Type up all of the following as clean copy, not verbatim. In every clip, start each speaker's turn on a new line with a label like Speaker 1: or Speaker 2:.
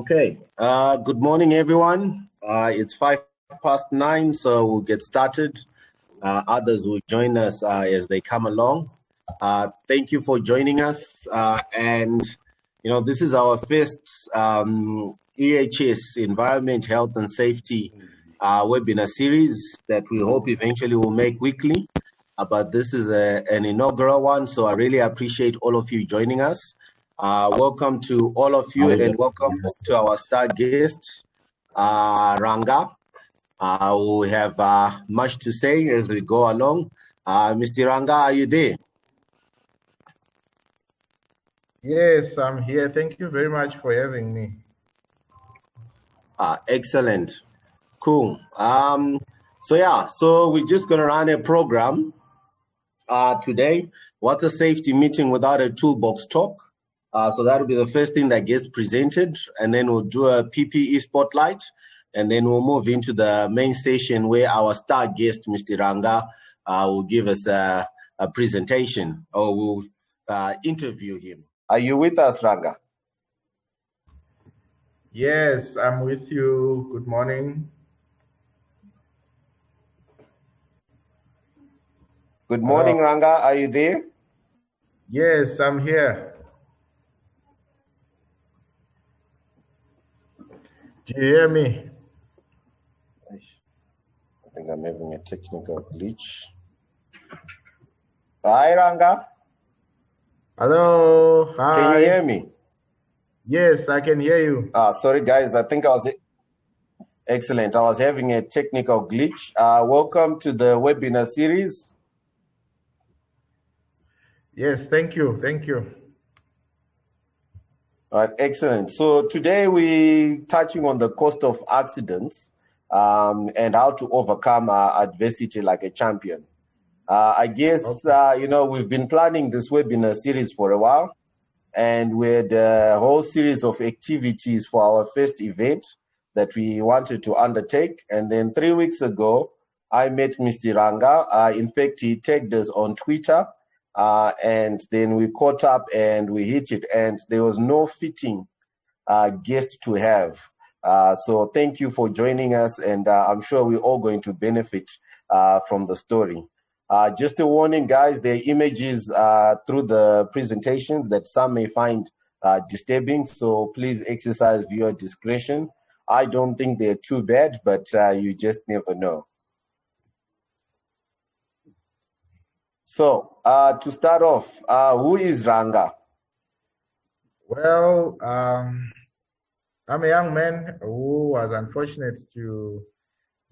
Speaker 1: Okay. Good morning, everyone. It's 9:05, so we'll get started. Others will join us as they come along. Thank you for joining us. This is our first EHS, Environment, Health and Safety webinar series that we hope eventually will make weekly. But this is an inaugural one, so I really appreciate all of you joining us. Welcome to all of you and welcome to our star guest, Ranga. We have much to say as we go along. Mr. Ranga, are you there?
Speaker 2: Yes, I'm here. Thank you very much for having me.
Speaker 1: Excellent. Cool. So we're just going to run a program today. What's a safety meeting without a toolbox talk? So that'll be the first thing that gets presented, and then we'll do a PPE spotlight, and then we'll move into the main session where our star guest, Mr. Ranga, will give us a presentation, or we'll interview him. Are you with us, Ranga?
Speaker 2: Yes, I'm with you. Good morning.
Speaker 1: Good morning, Ranga. Are you there?
Speaker 2: Yes, I'm here. Do you hear me?
Speaker 1: I think I'm having a technical glitch. Hi, Ranga.
Speaker 2: Hello. Hi.
Speaker 1: Can you hear me?
Speaker 2: Yes, I can hear you.
Speaker 1: Sorry, guys. I think I was... Excellent. I was having a technical glitch. Welcome to the webinar series.
Speaker 2: Yes, thank you. Thank you.
Speaker 1: All right, excellent. So today we're touching on the cost of accidents and how to overcome adversity like a champion. I guess, we've been planning this webinar series for a while, and we had a whole series of activities for our first event that we wanted to undertake. And then 3 weeks ago, I met Mr. Ranga. In fact, he tagged us on Twitter. And then we caught up and we hit it, and there was no fitting guest to have. So thank you for joining us, and I'm sure we're all going to benefit from the story. Just a warning, guys, there are images through the presentations that some may find disturbing, so please exercise viewer discretion. I don't think they're too bad, but you just never know. So, to start off, who is Ranga?
Speaker 2: Well, I'm a young man who was unfortunate to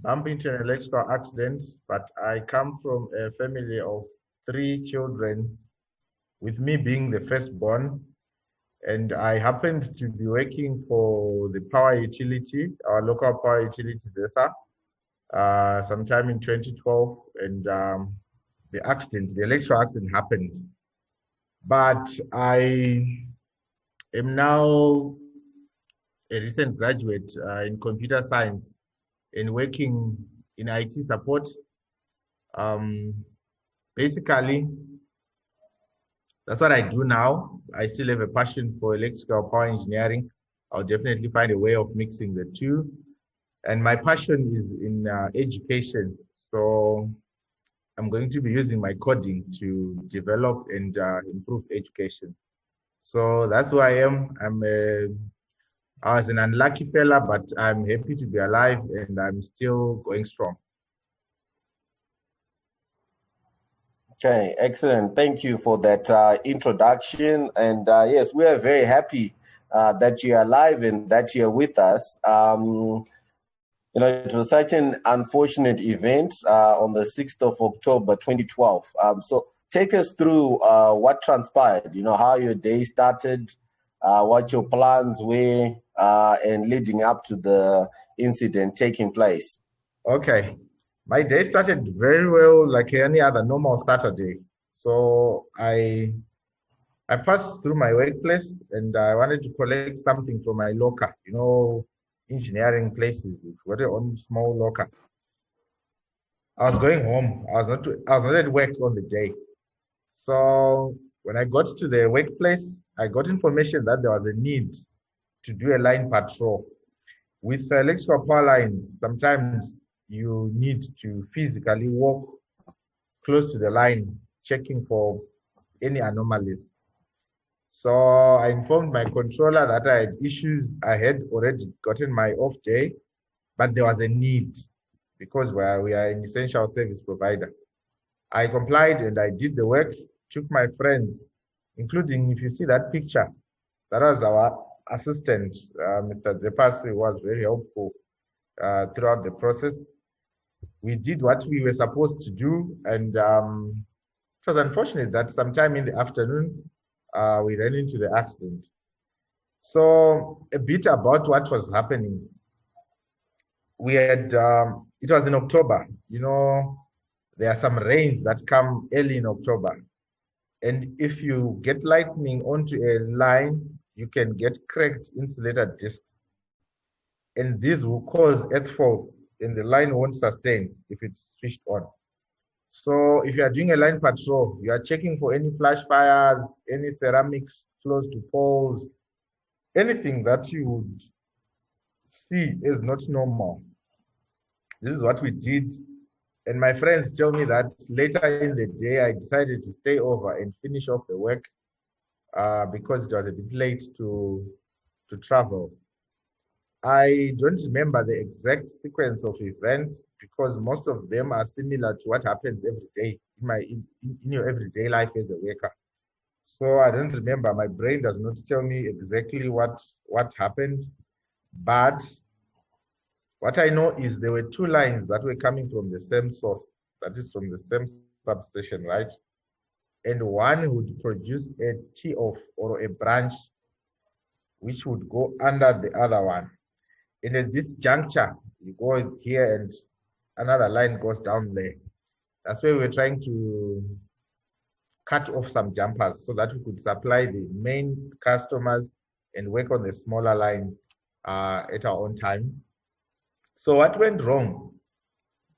Speaker 2: bump into an electrical accident, but I come from a family of 3 children, with me being the firstborn, and I happened to be working for the power utility, our local power utility, ZESA, sometime in 2012, and the electrical accident happened. But I am now a recent graduate in computer science and working in IT support. Basically, that's what I do now. I still have a passion for electrical power engineering. I'll definitely find a way of mixing the two. And my passion is in education. So I'm going to be using my coding to develop and improve education. So that's who I am. I was an unlucky fella, but I'm happy to be alive and I'm still going strong.
Speaker 1: Okay, excellent. Thank you for that introduction. And yes, we are very happy that you're alive and that you're with us. It was such an unfortunate event on the 6th of October, 2012. So take us through what transpired, how your day started, what your plans were, and leading up to the incident taking place.
Speaker 2: Okay. My day started very well, like any other normal Saturday. So I passed through my workplace and I wanted to collect something from my locker, engineering places, we've got their own small locker. I was going home. I was not at work on the day. So when I got to the workplace, I got information that there was a need to do a line patrol. With electrical power lines, sometimes you need to physically walk close to the line, checking for any anomalies. So I informed my controller that I had issues. I had already gotten my off day, but there was a need because we are an essential service provider. I complied and I did the work, took my friends, including, if you see that picture, that was our assistant, Mr. Zepasi, who was very helpful throughout the process. We did what we were supposed to do, and it was unfortunate that sometime in the afternoon, we ran into the accident. So a bit about what was happening. We had, it was in October, you know, there are some rains that come early in October. And if you get lightning onto a line, you can get cracked insulator discs. And these will cause earth faults and the line won't sustain if it's switched on. So if you are doing a line patrol, you are checking for any flash fires, any ceramics close to poles, anything that you would see is not normal. This is what we did. And my friends tell me that later in the day, I decided to stay over and finish off the work because it was a bit late to travel. I don't remember the exact sequence of events because most of them are similar to what happens every day in your everyday life as a worker. So I don't remember. My brain does not tell me exactly what happened, but what I know is there were two lines that were coming from the same source, that is from the same substation, right? And one would produce a tee-off or a branch which would go under the other one. And at this juncture, you go here and another line goes down there. That's where we're trying to cut off some jumpers so that we could supply the main customers and work on the smaller line at our own time. So what went wrong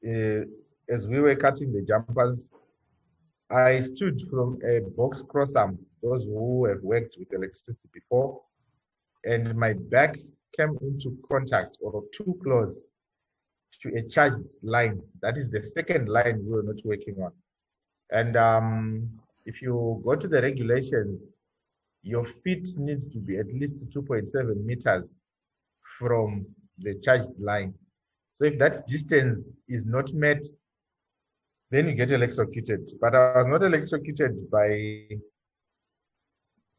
Speaker 2: as we were cutting the jumpers, I stood from a box cross arm, those who have worked with electricity before, and my back came into contact or too close to a charged line. That is the second line we were not working on. And if you go to the regulations, your feet need to be at least 2.7 meters from the charged line. So if that distance is not met, then you get electrocuted. But I was not electrocuted by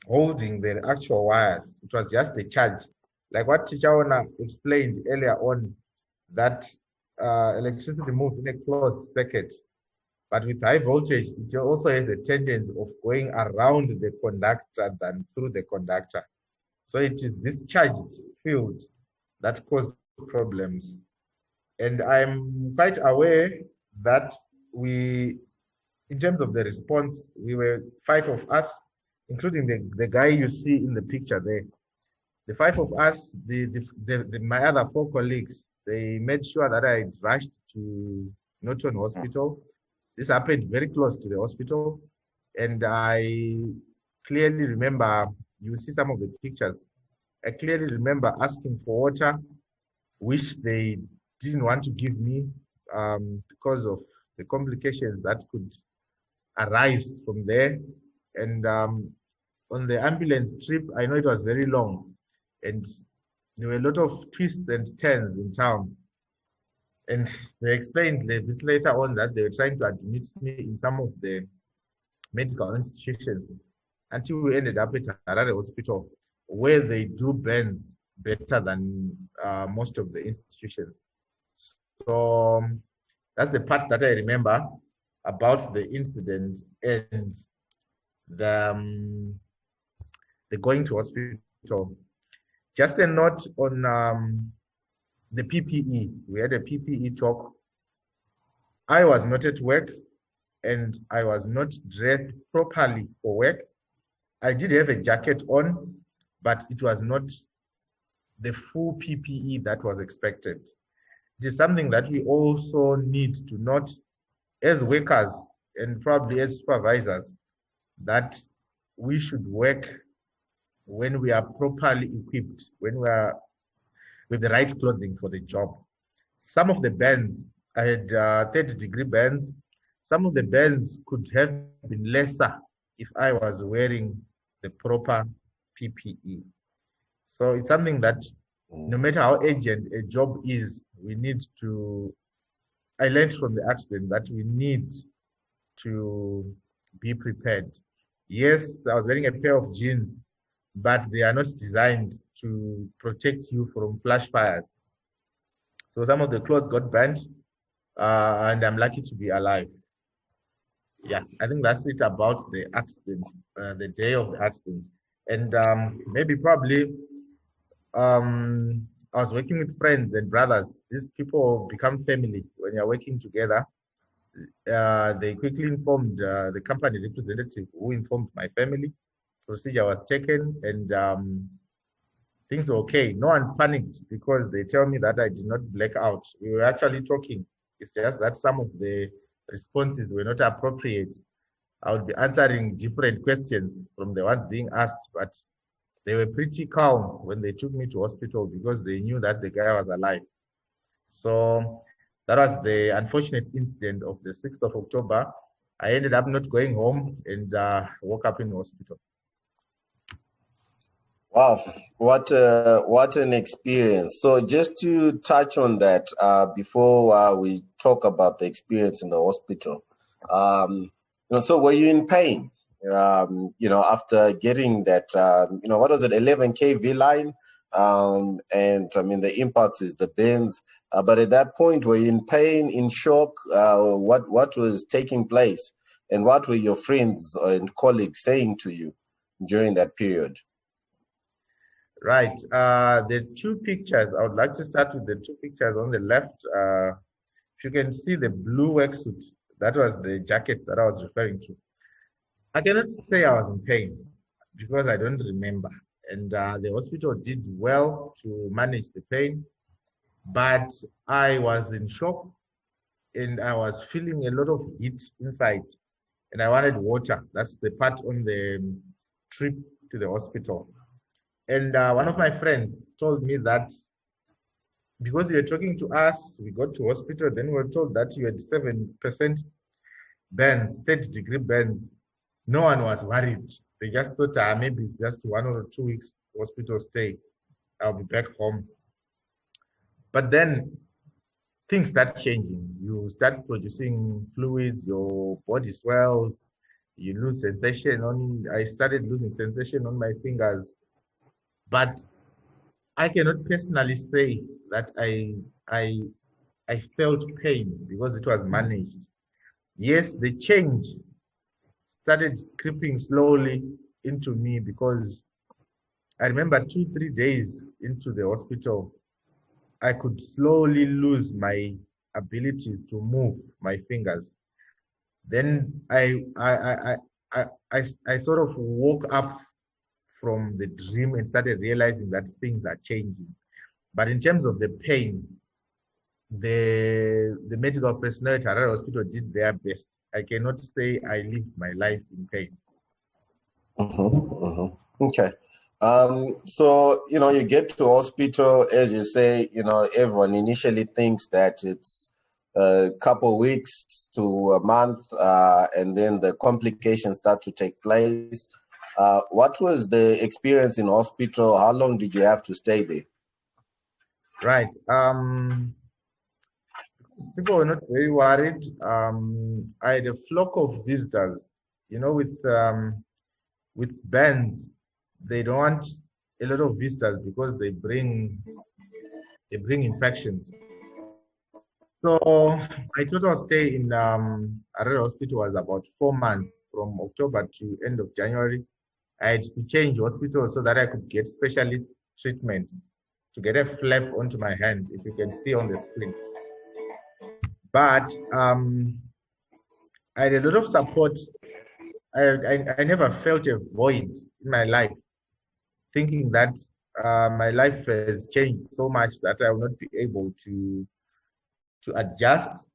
Speaker 2: holding the actual wires. It was just the charge. Like what Chichaona explained earlier on, that electricity moves in a closed circuit. But with high voltage, it also has a tendency of going around the conductor than through the conductor. So it is this charged field that caused problems. And I'm quite aware that we, in terms of the response, we were 5 of us, including the guy you see in the picture there. The 5 of us, my other 4 colleagues, they made sure that I rushed to Norton Hospital. This happened very close to the hospital. And I clearly remember, you see some of the pictures, I clearly remember asking for water, which they didn't want to give me because of the complications that could arise from there. And on the ambulance trip, I know it was very long and there were a lot of twists and turns in town. And they explained a bit later on that they were trying to admit me in some of the medical institutions until we ended up at Harare Hospital, where they do burns better than most of the institutions. So that's the part that I remember about the incident and the going to hospital. Just a note on the PPE. We had a PPE talk. I was not at work and I was not dressed properly for work. I did have a jacket on, but it was not the full PPE that was expected. It is something that we also need to note as workers and probably as supervisors, that we should work when we are properly equipped, when we are with the right clothing for the job. Some of the burns, I had third-degree burns. Some of the burns could have been lesser if I was wearing the proper PPE. So it's something that no matter how urgent a job is, we need to, I learned from the accident that we need to be prepared. Yes, I was wearing a pair of jeans, but they are not designed to protect you from flash fires. So some of the clothes got burnt, and I'm lucky to be alive. Yeah, I think that's it about the accident, the day of the accident. And maybe probably I was working with friends and brothers. These people become family when you're working together. They quickly informed the company representative who informed my family. Procedure was taken and things were okay. No one panicked because they tell me that I did not black out. We were actually talking. It's just that some of the responses were not appropriate. I would be answering different questions from the ones being asked, but they were pretty calm when they took me to hospital because they knew that the guy was alive. So that was the unfortunate incident of the 6th of October. I ended up not going home and woke up in the hospital.
Speaker 1: Wow, what an experience. So just to touch on that before we talk about the experience in the hospital, so were you in pain? After getting that, what was it, 11 kV line? And I mean, the impacts is the bends. But at that point, were you in pain, in shock? What was taking place? And what were your friends and colleagues saying to you during that period?
Speaker 2: Right. The two pictures, I would like to start with the two pictures on the left. If you can see the blue worksuit, that was the jacket that I was referring to. I cannot say I was in pain because I don't remember. And the hospital did well to manage the pain, but I was in shock and I was feeling a lot of heat inside and I wanted water. That's the part on the trip to the hospital. And one of my friends told me that because you were talking to us, we got to hospital, then we were told that you had 7% burns, third-degree burns. No one was worried. They just thought maybe it's just 1 or 2 weeks hospital stay. I'll be back home. But then things start changing. You start producing fluids, your body swells, you lose sensation I started losing sensation on my fingers. But I cannot personally say that I felt pain because it was managed. Yes, the change started creeping slowly into me because I remember 2-3 days into the hospital, I could slowly lose my abilities to move my fingers. Then I sort of woke up from the dream and started realizing that things are changing. But in terms of the pain, the medical personnel at Harare Hospital did their best. I cannot say I lived my life in pain.
Speaker 1: Okay. So, you get to hospital, as you say, everyone initially thinks that it's a couple weeks to a month, and then the complications start to take place. What was the experience in hospital? How long did you have to stay there?
Speaker 2: Right. People were not very worried. I had a flock of visitors. With bands, they don't want a lot of visitors because they bring infections. So my total stay in Harare Hospital was about 4 months, from October to end of January. I had to change hospital so that I could get specialist treatment to get a flap onto my hand, if you can see on the screen. But I had a lot of support. I never felt a void in my life, thinking that my life has changed so much that I will not be able to adjust.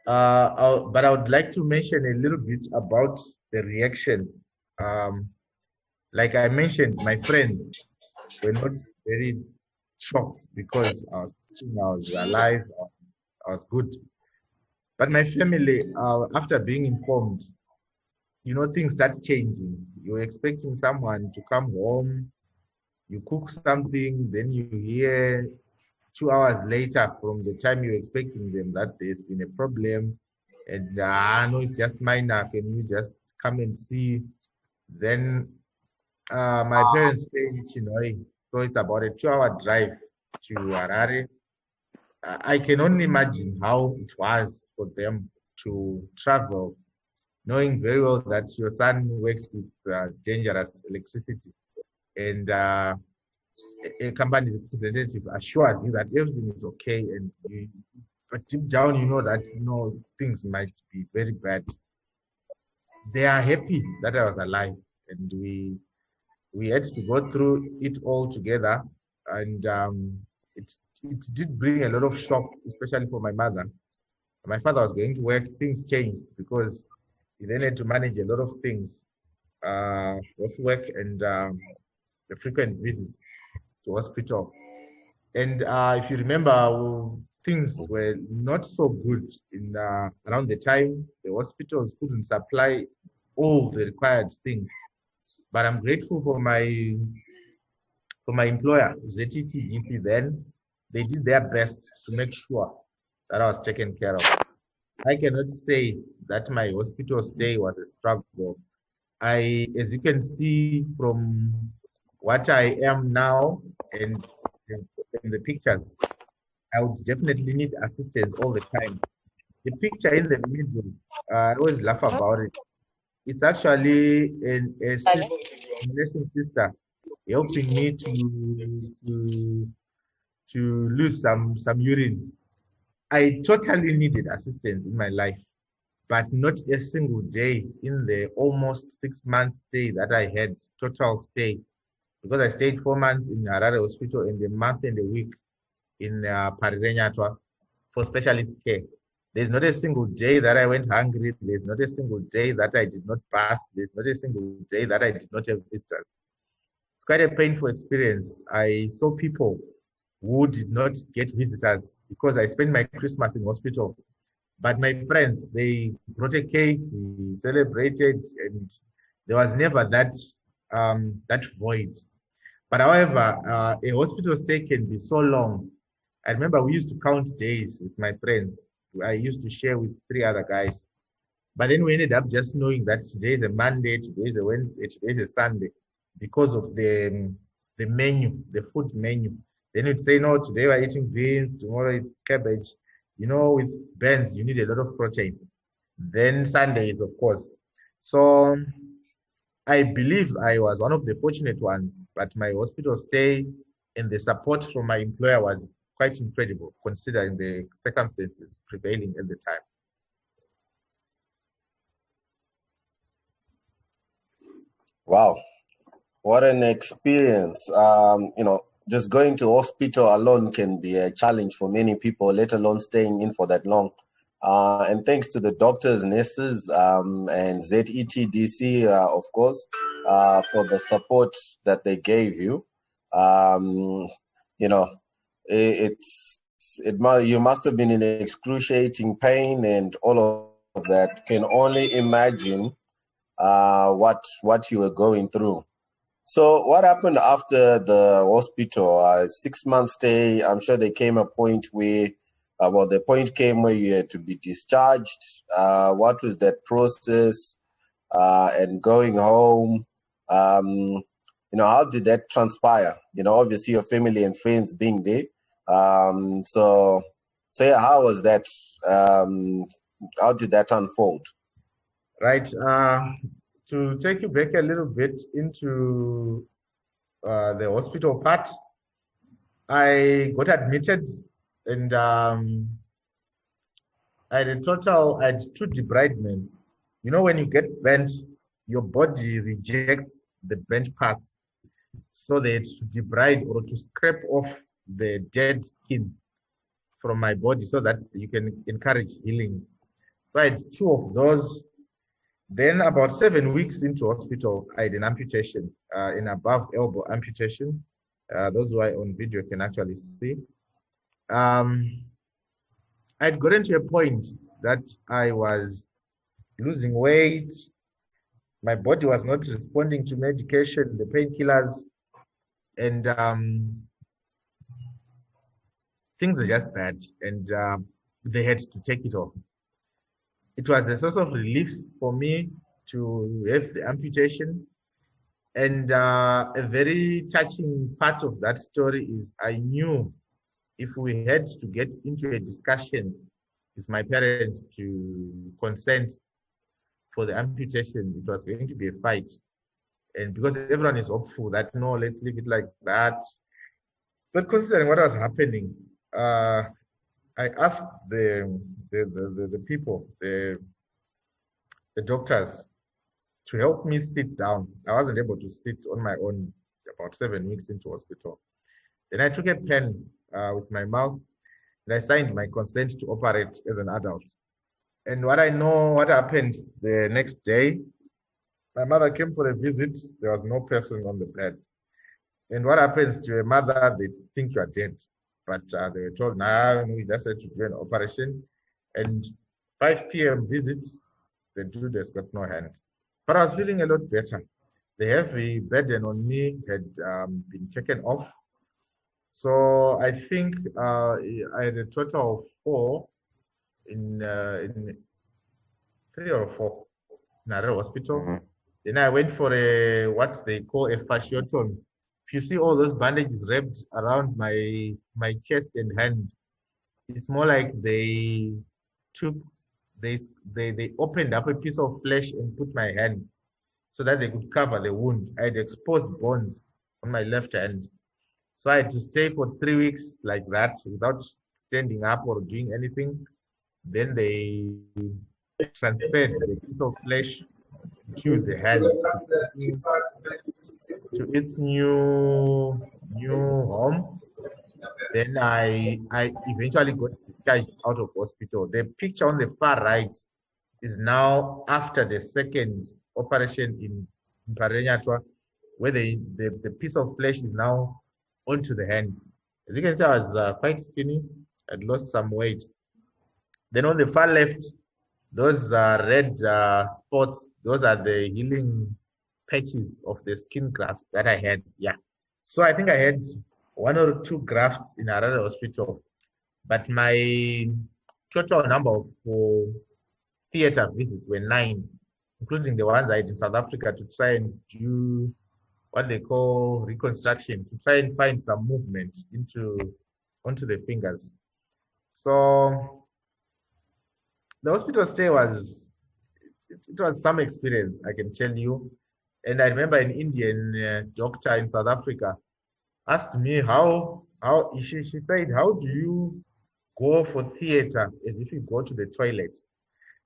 Speaker 2: But I would like to mention a little bit about the reaction. like I mentioned, my friends were not very shocked because I was alive, I was good. But my family, after being informed, things start changing. You're expecting someone to come home, you cook something, then you hear 2 hours later from the time you're expecting them that there's been a problem, and no, it's just minor. Can you just come and see? Then my parents stay in Chinoy, so it's about a 2-hour drive to Harare. I can only imagine how it was for them to travel, knowing very well that your son works with dangerous electricity, and a company representative assures you that everything is okay, but deep down you know that things might be very bad. They are happy that I was alive, and we had to go through it all together, and it it did bring a lot of shock, especially for my mother. My father was going to work, things changed because he then had to manage a lot of things, both work and the frequent visits to hospital. And if you remember, things were not so good in around the time. The hospitals couldn't supply all the required things. But I'm grateful for my employer, ZTTGC. Then they did their best to make sure that I was taken care of. I cannot say that my hospital stay was a struggle. As you can see from what I am now and in the pictures, I would definitely need assistance all the time. The picture in the middle, I always laugh about it. It's actually a nursing sister helping me to lose some urine. I totally needed assistance in my life, but not a single day in the almost 6 months stay that I had, total stay, because I stayed 4 months in Harare Hospital and a month and a week in Parirenyatwa for specialist care. There's not a single day that I went hungry. There's not a single day that I did not pass. There's not a single day that I did not have visitors. It's quite a painful experience. I saw people who did not get visitors because I spent my Christmas in hospital. But my friends, they brought a cake, we celebrated, and there was never that void. But however, a hospital stay can be so long. I remember we used to count days with my friends. I used to share with 3 other guys. But then we ended up just knowing that today is a Monday, today is a Wednesday, today is a Sunday, because of the menu, the food menu. Then you'd say, no, today we're eating beans, tomorrow it's cabbage. With beans, you need a lot of protein. Then Sundays, of course. So I believe I was one of the fortunate ones, but my hospital stay and the support from my employer was quite incredible considering the circumstances prevailing at the time.
Speaker 1: Wow, what an experience. Just going to hospital alone can be a challenge for many people, let alone staying in for that long. And thanks to the doctors, nurses, and ZETDC, of course, for the support that they gave you. You must have been in excruciating pain and all of that. Can only imagine what you were going through. So what happened after the hospital? 6 months stay. I'm sure there came a point where, the point came where you had to be discharged. What was that process? And going home, how did that transpire? Obviously your family and friends being there. So yeah, how was that? How did that unfold?
Speaker 2: Right. To take you back a little bit into the hospital part, I got admitted and I had 2 debridements. When you get bent, your body rejects the bent parts. So they had to debride or to scrape off the dead skin from my body so that you can encourage healing. So I had 2 of those. Then about 7 weeks into hospital, I had an amputation. in above elbow amputation. Those who are on video can actually see. I'd gotten to a point that I was losing weight. My body was not responding to medication, the painkillers, and things were just bad, and they had to take it off. It was a source of relief for me to have the amputation. And a very touching part of that story is I knew if we had to get into a discussion with my parents to consent for the amputation, it was going to be a fight. And because everyone is hopeful that, no, let's leave it like that. But considering what was happening, I asked the people, the doctors, to help me sit down. I wasn't able to sit on my own about 7 weeks into hospital. Then I took a pen with my mouth and I signed my consent to operate as an adult. And what I know, what happened the next day, my mother came for a visit. There was no person on the bed. And what happens to a mother, they think you are dead. But they were told, nah, we just had to do an operation. And 5 p.m. visits, the dude has got no hand. But I was feeling a lot better. The heavy burden on me had been taken off. So I think I had a total of 4 in 3 or 4 in a hospital. Mm-hmm. Then I went for a what they call a fasciotomy. If you see all those bandages wrapped around my chest and hand, it's more like they opened up a piece of flesh and put my hand so that they could cover the wound. I had exposed bones on my left hand. So I had to stay for 3 weeks like that without standing up or doing anything. Then they transferred the piece of flesh to the hand to its new home. Then I eventually got discharged out of hospital. The picture on the far right is now after the second operation in Parenyatwa, where the piece of flesh is now onto the hand. As you can see, I was quite skinny. I'd lost some weight. Then on the far left, those red spots, those are the healing patches of the skin grafts that I had. Yeah. So I think I had 1 or 2 grafts in another hospital, but my total number of theater visits were 9, including the ones I did in South Africa to try and do what they call reconstruction, to try and find some movement onto the fingers. So the hospital stay was some experience, I can tell you. And I remember an Indian doctor in South Africa asked me how she said, how do you go for theater as if you go to the toilet?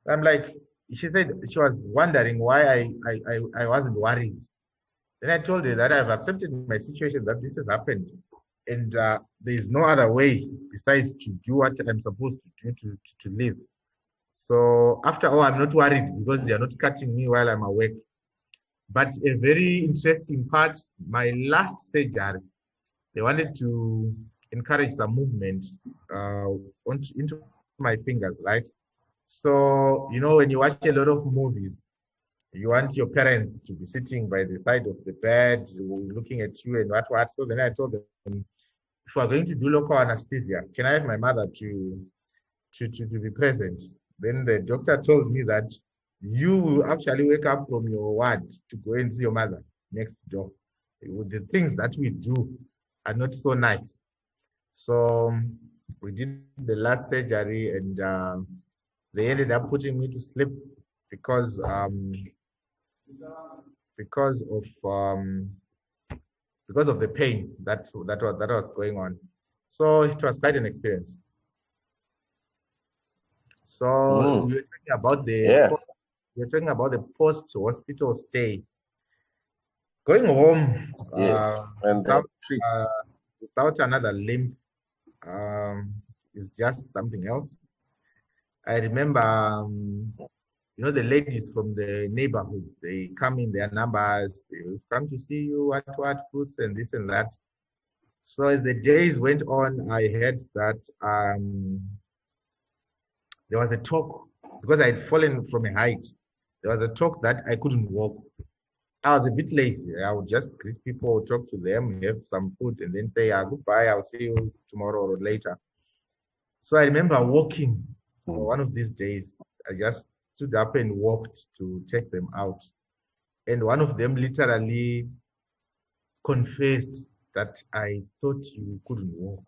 Speaker 2: I'm like, she said she was wondering why I wasn't worried. Then I told her that I've accepted my situation, that this has happened. And there is no other way besides to do what I'm supposed to do to live. So after all, I'm not worried because they are not catching me while I'm awake. But a very interesting part, my last surgery, they wanted to encourage some movement into my fingers, right? So, you know, when you watch a lot of movies, you want your parents to be sitting by the side of the bed, looking at you and what. So then I told them, if we're going to do local anesthesia, can I have my mother to be present? Then the doctor told me that you will actually wake up from your ward to go and see your mother next door. The things that we do are not so nice. So we did the last surgery and they ended up putting me to sleep because of the pain that was going on. So it was quite an experience. So we were talking about the post-hospital stay. Going home without another limb is just something else. I remember, you know, the ladies from the neighborhood, they come in their numbers, they will come to see you, what fruits and this and that. So as the days went on, I heard that there was a talk, because I had fallen from a height, there was a talk that I couldn't walk. I was a bit lazy. I would just greet people, talk to them, have some food, and then say, goodbye, I'll see you tomorrow or later. So I remember walking one of these days. I just stood up and walked to take them out. And one of them literally confessed that I thought you couldn't walk.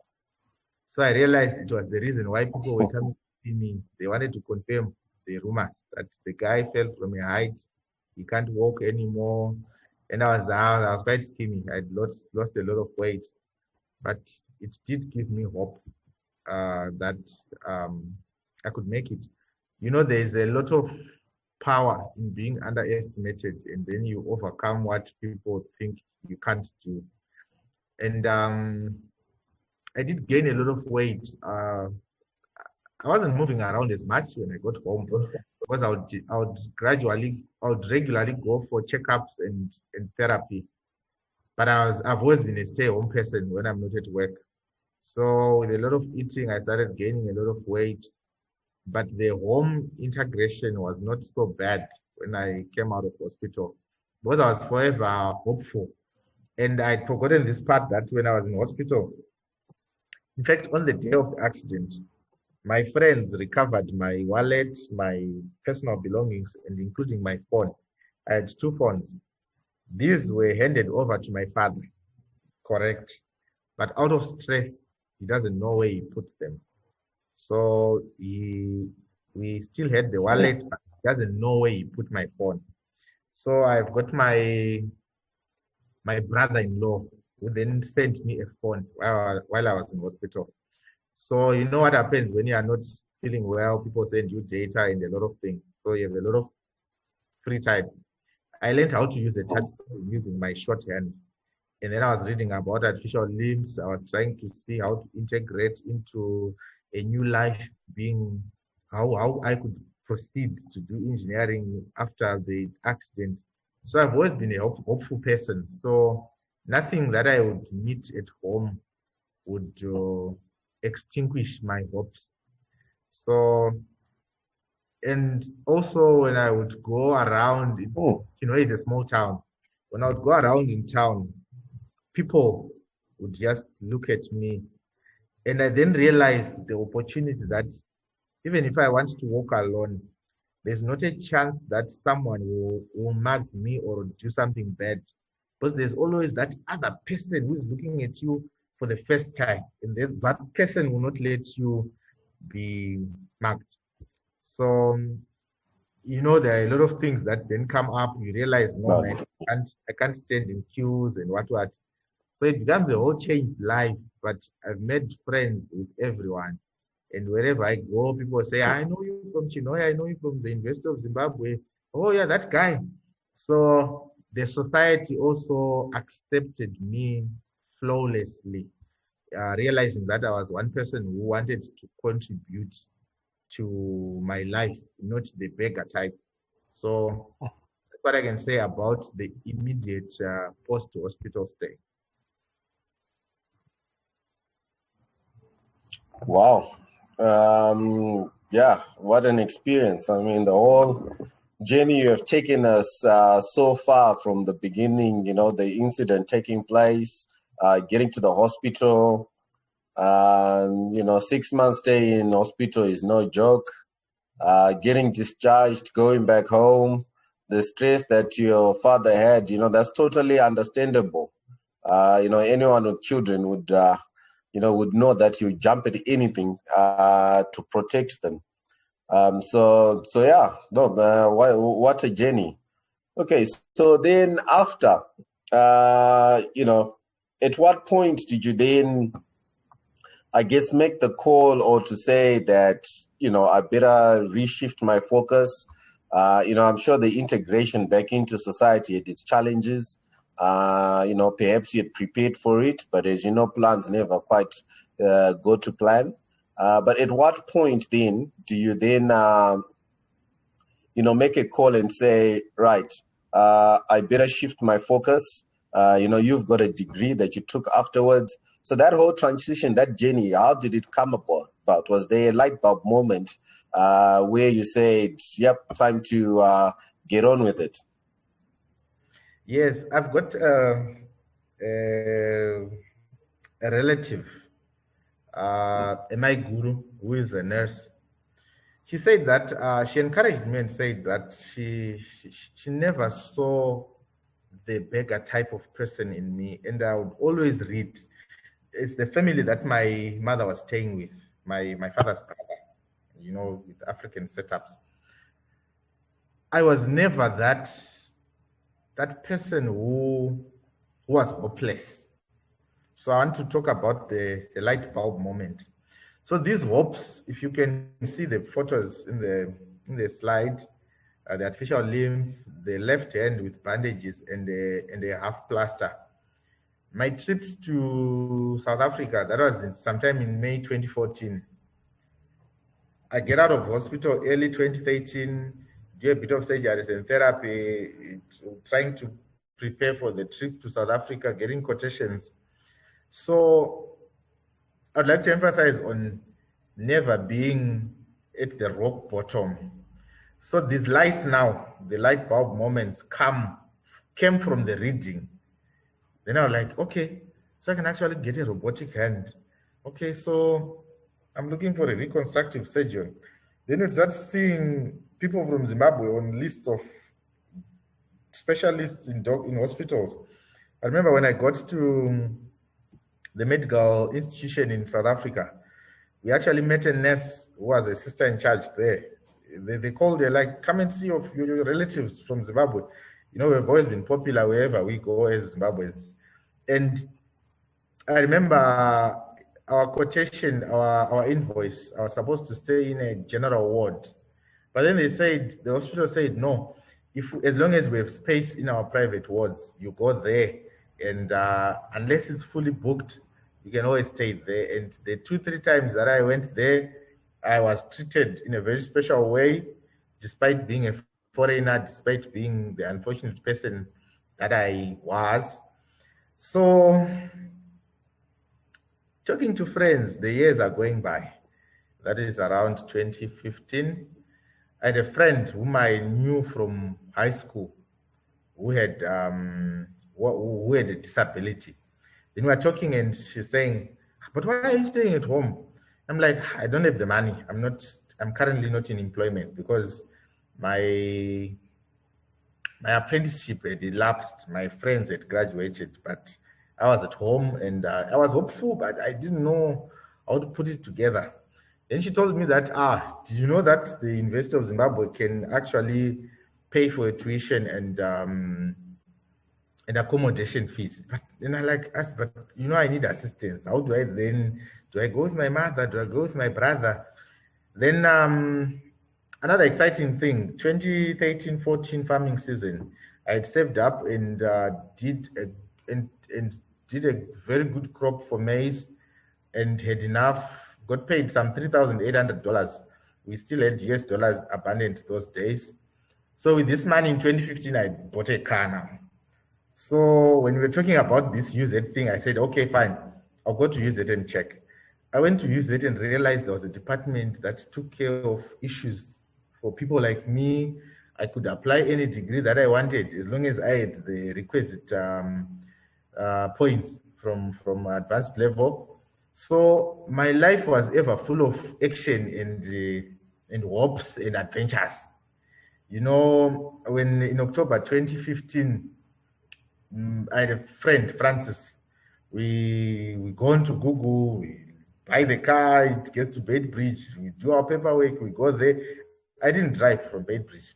Speaker 2: So I realized it was the reason why people were coming to see me. They wanted to confirm the rumors that the guy fell from a height, he can't walk anymore. And I was quite skinny. I'd lost a lot of weight. But it did give me hope that I could make it. You know, there's a lot of power in being underestimated, and then you overcome what people think you can't do. And I did gain a lot of weight. I wasn't moving around as much when I got home because I would regularly go for checkups and therapy. But I've always been a stay-at-home person when I'm not at work. So with a lot of eating, I started gaining a lot of weight. But the home integration was not so bad when I came out of hospital, because I was forever hopeful. And I'd forgotten this part that when I was in hospital, in fact, on the day of the accident, my friends recovered my wallet, my personal belongings, and including my phone. I had 2 phones. These were handed over to my father, correct? But out of stress, he doesn't know where he put them. So we still had the wallet, but he doesn't know where he put my phone. So I've got my brother-in-law who then sent me a phone while I was in hospital. So you know what happens when you are not feeling well, people send you data and a lot of things. So you have a lot of free time. I learned how to use a touch screen using my shorthand. And then I was reading about artificial limbs. I was trying to see how to integrate into a new life, being how I could proceed to do engineering after the accident. So I've always been a hopeful person. So nothing that I would meet at home would extinguish my hopes. So, and also when I would go around, you know, it's a small town. When I would go around in town, people would just look at me. And I then realized the opportunity that even if I want to walk alone, there's not a chance that someone will mug me or do something bad. Because there's always that other person who's looking at you for the first time. And then that person will not let you be mugged. So, you know, there are a lot of things that then come up. You realize, no, man, I can't stand in queues and what. So it becomes a whole changed life. But I've made friends with everyone. And wherever I go, people say, I know you from Chinoy, I know you from the University of Zimbabwe. Oh, yeah, that guy. So the society also accepted me flawlessly, realizing that I was one person who wanted to contribute to my life, not the beggar type. So that's what I can say about the immediate post-hospital stay.
Speaker 1: Wow. Yeah, what an experience. I mean, the whole journey you have taken us so far from the beginning, you know, the incident taking place, getting to the hospital, you know, 6 months stay in hospital is no joke. Getting discharged, going back home, the stress that your father had, you know, that's totally understandable. You know, anyone with children would, you know, would know that you jump at anything to protect them. So yeah, no, what a journey. Okay, so then after, you know, at what point did you then, I guess, make the call or to say that, you know, I better reshift my focus? You know, I'm sure the integration back into society had its challenges. You know, perhaps you had prepared for it, but as you know, plans never quite go to plan. But at what point then do you then make a call and say, right, I better shift my focus. You've got a degree that you took afterwards. So that whole transition, that journey, how did it come about? Was there a light bulb moment where you said, yep, time to get on with it?
Speaker 2: Yes, I've got a relative, my guru, who is a nurse. She said that she encouraged me and said that she never saw the beggar type of person in me, and I would always read. It's the family that my mother was staying with, my father's brother, with African setups. I was never that person who was hopeless. So I want to talk about the light bulb moment. So these hopes, if you can see the photos in the slide, the artificial limb, the left hand with bandages and a half plaster. My trips to South Africa, that was sometime in May 2014. I get out of hospital early 2013, do a bit of surgeries and therapy, trying to prepare for the trip to South Africa, getting quotations. So I'd like to emphasize on never being at the rock bottom. So these lights now, the light bulb moments came from the reading. Then I was like, okay, so I can actually get a robotic hand. Okay, so I'm looking for a reconstructive surgeon. Then you start seeing people from Zimbabwe on lists of specialists in hospitals. I remember when I got to the medical institution in South Africa, we actually met a nurse who was a sister in charge there. They called her, like, come and see your relatives from Zimbabwe. We've always been popular wherever we go as Zimbabweans. And I remember our quotation, our invoice, I was supposed to stay in a general ward. But then the hospital said, no, as long as we have space in our private wards, you go there. And unless it's fully booked, you can always stay there. And the 2-3 times that I went there, I was treated in a very special way, despite being a foreigner, despite being the unfortunate person that I was. So, talking to friends, the years are going by. That is around 2015. I had a friend whom I knew from high school who had a disability. Then we were talking and she's saying, but why are you staying at home? I'm like, I don't have the money. I'm currently not in employment because my apprenticeship had elapsed. My friends had graduated, but I was at home and I was hopeful, but I didn't know how to put it together. Then she told me that, did you know that the University of Zimbabwe can actually pay for tuition and accommodation fees? But then I asked, but I need assistance. How do I go with my mother? Do I go with my brother? Then another exciting thing, 2013-14 farming season, I had saved up and did a very good crop for maize and had enough, got paid some $3,800. We still had US dollars abundant those days. So with this money in 2015, I bought a car now. So when we were talking about this UZ thing, I said, okay, fine, I'll go to UZ and check. I went to UZ and realized there was a department that took care of issues for people like me. I could apply any degree that I wanted as long as I had the requisite points from advanced level. So my life was ever full of action and hopes and adventures. When in October 2015, I had a friend, Francis. We go into Google, we buy the car, it gets to Beitbridge, we do our paperwork, we go there. I didn't drive from Beitbridge,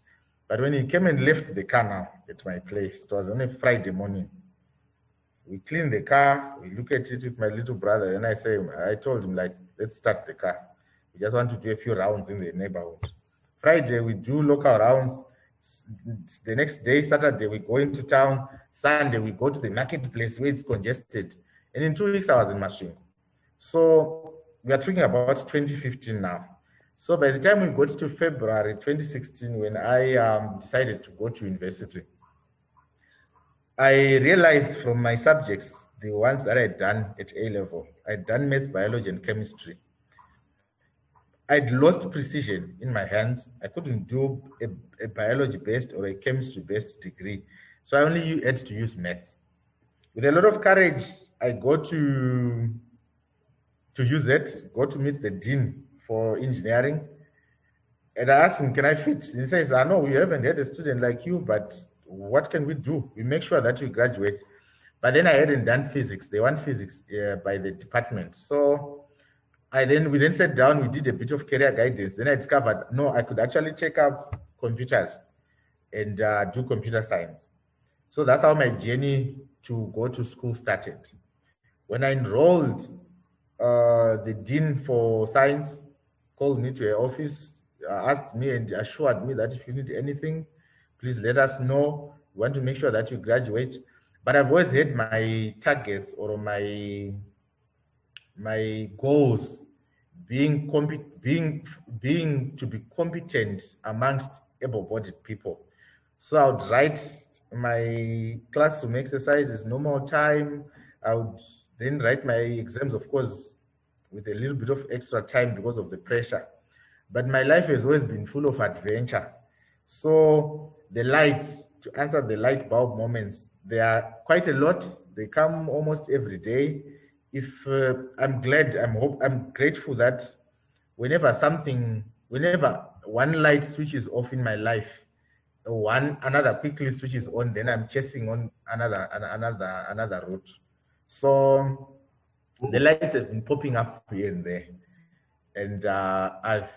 Speaker 2: but when he came and left the car now at my place, it was on a Friday morning. We clean the car, we look at it with my little brother, and I told him, let's start the car. We just want to do a few rounds in the neighborhood. Friday, we do local rounds. The next day, Saturday, we go into town. Sunday, we go to the marketplace where it's congested. And in 2 weeks, I was in Masvingo. So we are talking about 2015 now. So by the time we got to February 2016, when I decided to go to university, I realized from my subjects, the ones that I'd done at A level, I'd done maths, biology, and chemistry. I'd lost precision in my hands. I couldn't do a biology-based or a chemistry-based degree. So I only had to use maths. With a lot of courage, I go to use it, go to meet the dean for engineering. And I asked him, can I fit? He says, I know we haven't had a student like you, but what can we do? We make sure that you graduate. But then I hadn't done physics. They want physics by the department. So we then sat down, we did a bit of career guidance. Then I discovered, no, I could actually check up computers and do computer science. So that's how my journey to go to school started. When I enrolled, the dean for science called me to her office, asked me and assured me that if you need anything, please let us know. We want to make sure that you graduate. But I've always had my targets or my goals being to be competent amongst able-bodied people. So I would write my classroom exercises normal time. I would then write my exams, of course, with a little bit of extra time because of the pressure. But my life has always been full of adventure. So the lights, to answer the light bulb moments, there are quite a lot. They come almost every day. I'm grateful that whenever one light switches off in my life, another quickly switches on, then I'm chasing on another route. So the lights have been popping up here and there. And I've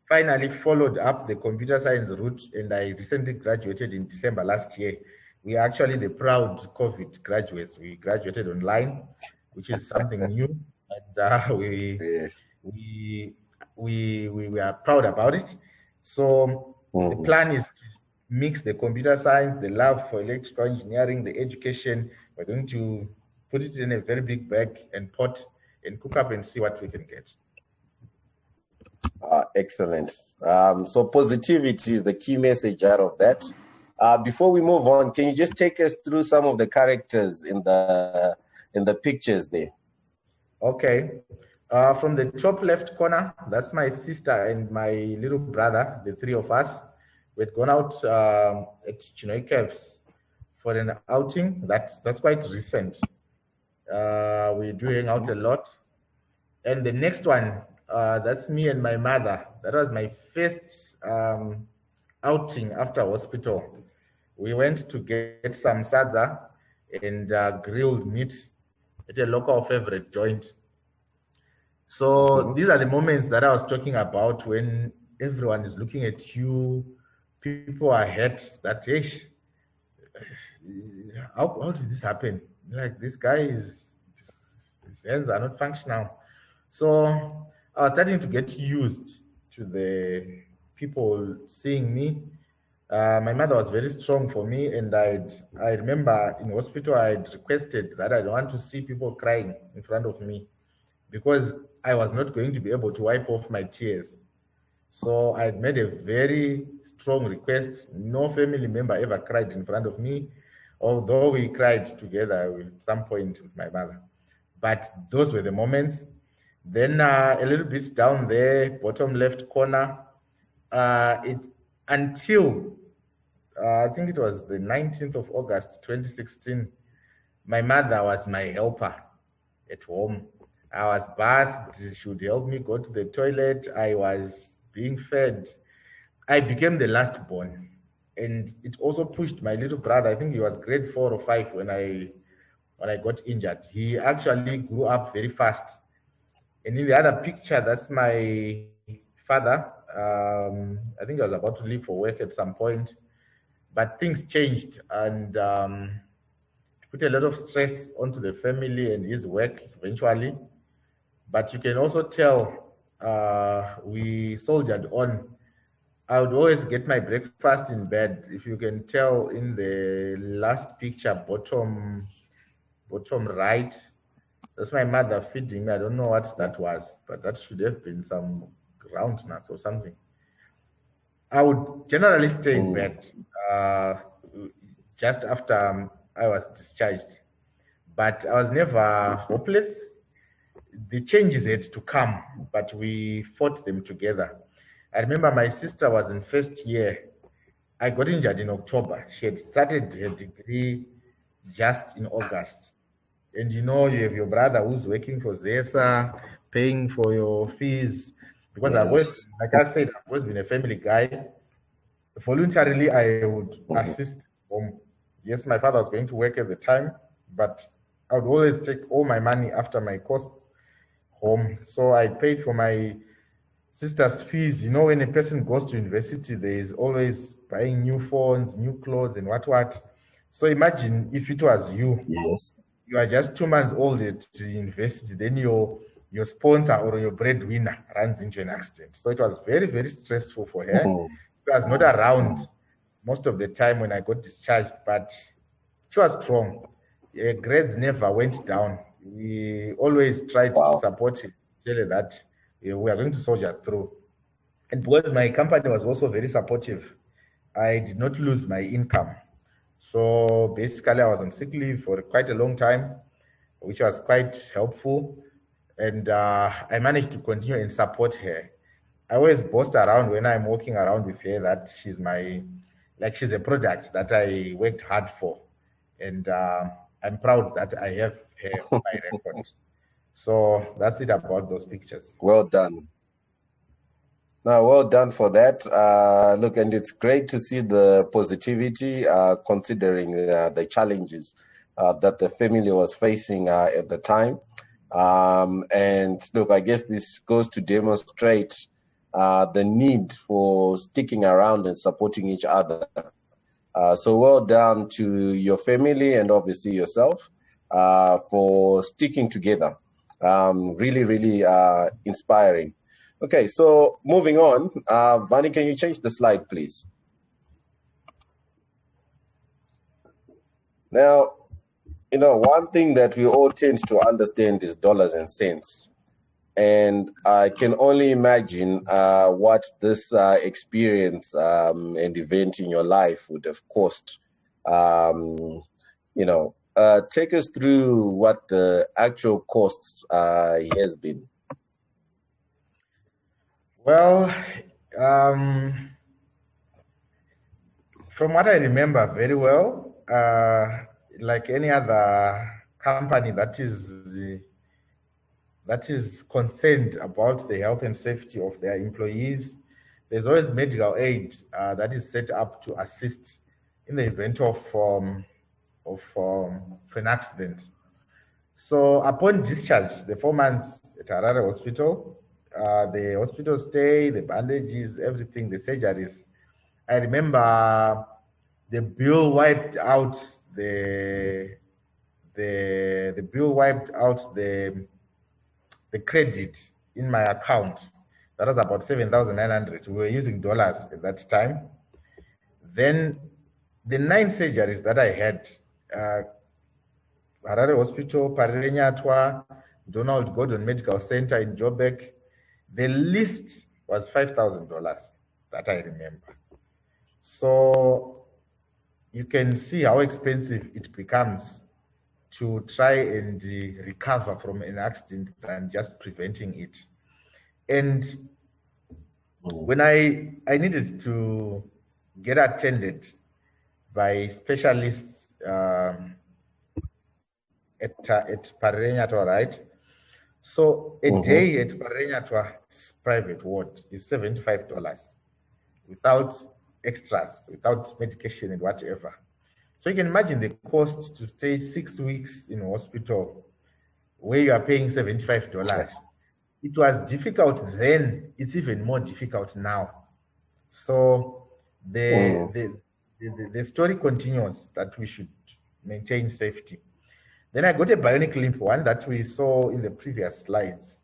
Speaker 2: finally followed up the computer science route, and I recently graduated in December last year. We are actually the proud COVID graduates. We graduated online, which is something new, and we are proud about it. So the plan is to mix the computer science, the love for electrical engineering, the education. We're going to put it in a very big bag and pot and cook up and see what we can get.
Speaker 1: Excellent. So positivity is the key message out of that. Before we move on, can you just take us through some of the characters in the pictures there?
Speaker 2: Okay. From the top left corner, that's my sister and my little brother, the three of us. We'd gone out at Chinoy Caves for an outing. That's quite recent. We do hang out a lot. And the next one, that's me and my mother. That was my first outing after hospital. We went to get some sadza and grilled meat at a local favorite joint. So these are the moments that I was talking about when everyone is looking at you. People are hurt that, how did this happen? Like, this guy his hands are not functional. So I was starting to get used to the people seeing me. My mother was very strong for me, and I remember in hospital I'd requested that I don't want to see people crying in front of me because I was not going to be able to wipe off my tears. So I made a very strong request. No family member ever cried in front of me, although we cried together at some point with my mother. But those were the moments. Then a little bit down there, bottom left corner, until I think it was the 19th of August, 2016, my mother was my helper at home. I was bathed, she would help me go to the toilet, I was being fed. I became the last born. And it also pushed my little brother, I think he was grade 4 or 5 when I got injured. He actually grew up very fast. And in the other picture, that's my father. I think I was about to leave for work at some point, but things changed and put a lot of stress onto the family and his work eventually. But you can also tell we soldiered on. I would always get my breakfast in bed. If you can tell in the last picture, bottom right, that's my mother feeding me. I don't know what that was, but that should have been some groundnuts or something. I would generally stay in bed just after I was discharged, but I was never hopeless. The changes had to come, but we fought them together. I remember my sister was in first year. I got injured in October. She had started her degree just in August. And you know, you have your brother who's working for ZESA, paying for your fees. Because I've always, like I said, I've always been a family guy. Voluntarily, I would assist home. Yes, my father was going to work at the time, but I would always take all my money after my costs home. So I paid for my sister's fees. You know, when a person goes to university, there is always buying new phones, new clothes, and what. So imagine if it was you.
Speaker 1: Yes.
Speaker 2: You are just 2 months old at university, then your sponsor or your breadwinner runs into an accident. So it was very, very stressful for her. She was not around most of the time when I got discharged, but she was strong. Her grades never went down. We always tried to support her, tell her that we are going to soldier through. And because my company was also very supportive, I did not lose my income. So basically, I was on sick leave for quite a long time, which was quite helpful. And I managed to continue and support her. I always boast around when I'm walking around with her that she's she's a product that I worked hard for. And I'm proud that I have her on my record. So that's it about those pictures.
Speaker 1: Well done. No, well done for that. Look, and it's great to see the positivity, considering the challenges that the family was facing at the time. And look, I guess this goes to demonstrate the need for sticking around and supporting each other. So well done to your family and obviously yourself for sticking together. Really, really inspiring. Okay, so moving on. Vani, can you change the slide, please? Now, you know, one thing that we all tend to understand is dollars and cents. And I can only imagine what this experience and event in your life would have cost. You know, take us through what the actual costs has been.
Speaker 2: Well, from what I remember very well, like any other company that is concerned about the health and safety of their employees, there's always medical aid that is set up to assist in the event of an accident. So upon discharge, the 4 months at Harare Hospital, the hospital stay, the bandages, everything, the surgeries. I remember the bill wiped out the bill wiped out the credit in my account. That was about 7,900. We were using dollars at that time. Then the 9 surgeries that I had, Harare Hospital, Parenyatwa, Donald Gordon Medical Center in Joburg, the list was $5,000 that I remember. So you can see how expensive it becomes to try and recover from an accident than just preventing it. And when I needed to get attended by specialists at Parenyatwa, right? So a day at Parenyatwa's private ward is $75 without extras, without medication and whatever. So you can imagine the cost to stay 6 weeks in a hospital where you are paying $75. It was difficult then, it's even more difficult now. So the story continues that we should maintain safety. Then I got a bionic limb, one that we saw in the previous slides.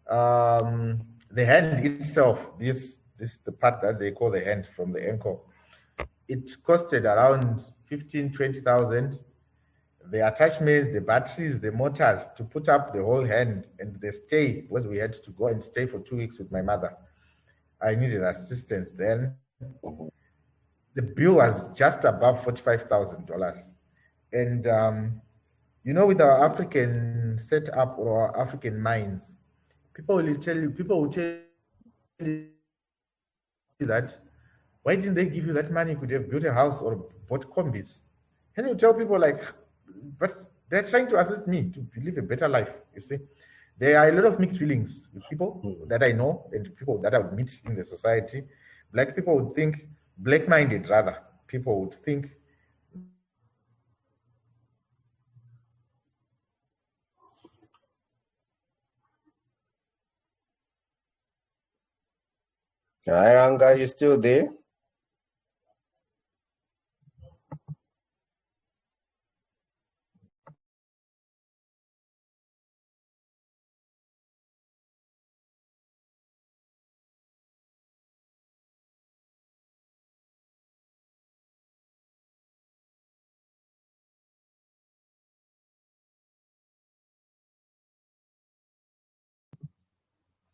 Speaker 2: The hand itself, this is the part that they call the hand from the ankle. It costed around 15,000, 20,000. the attachments, the batteries, the motors to put up the whole hand, and the stay, because we had to go and stay for 2 weeks with my mother. I needed assistance then. The bill was just above $45,000. And, with our African setup or our African minds, people will tell you that, why didn't they give you that money? You could have built a house or bought combis. And you tell people like, but they're trying to assist me to live a better life, you see. There are a lot of mixed feelings with people that I know and people that I would meet in the society. Black people would think, black-minded rather, people would think.
Speaker 1: Hi, Ranga, you still there?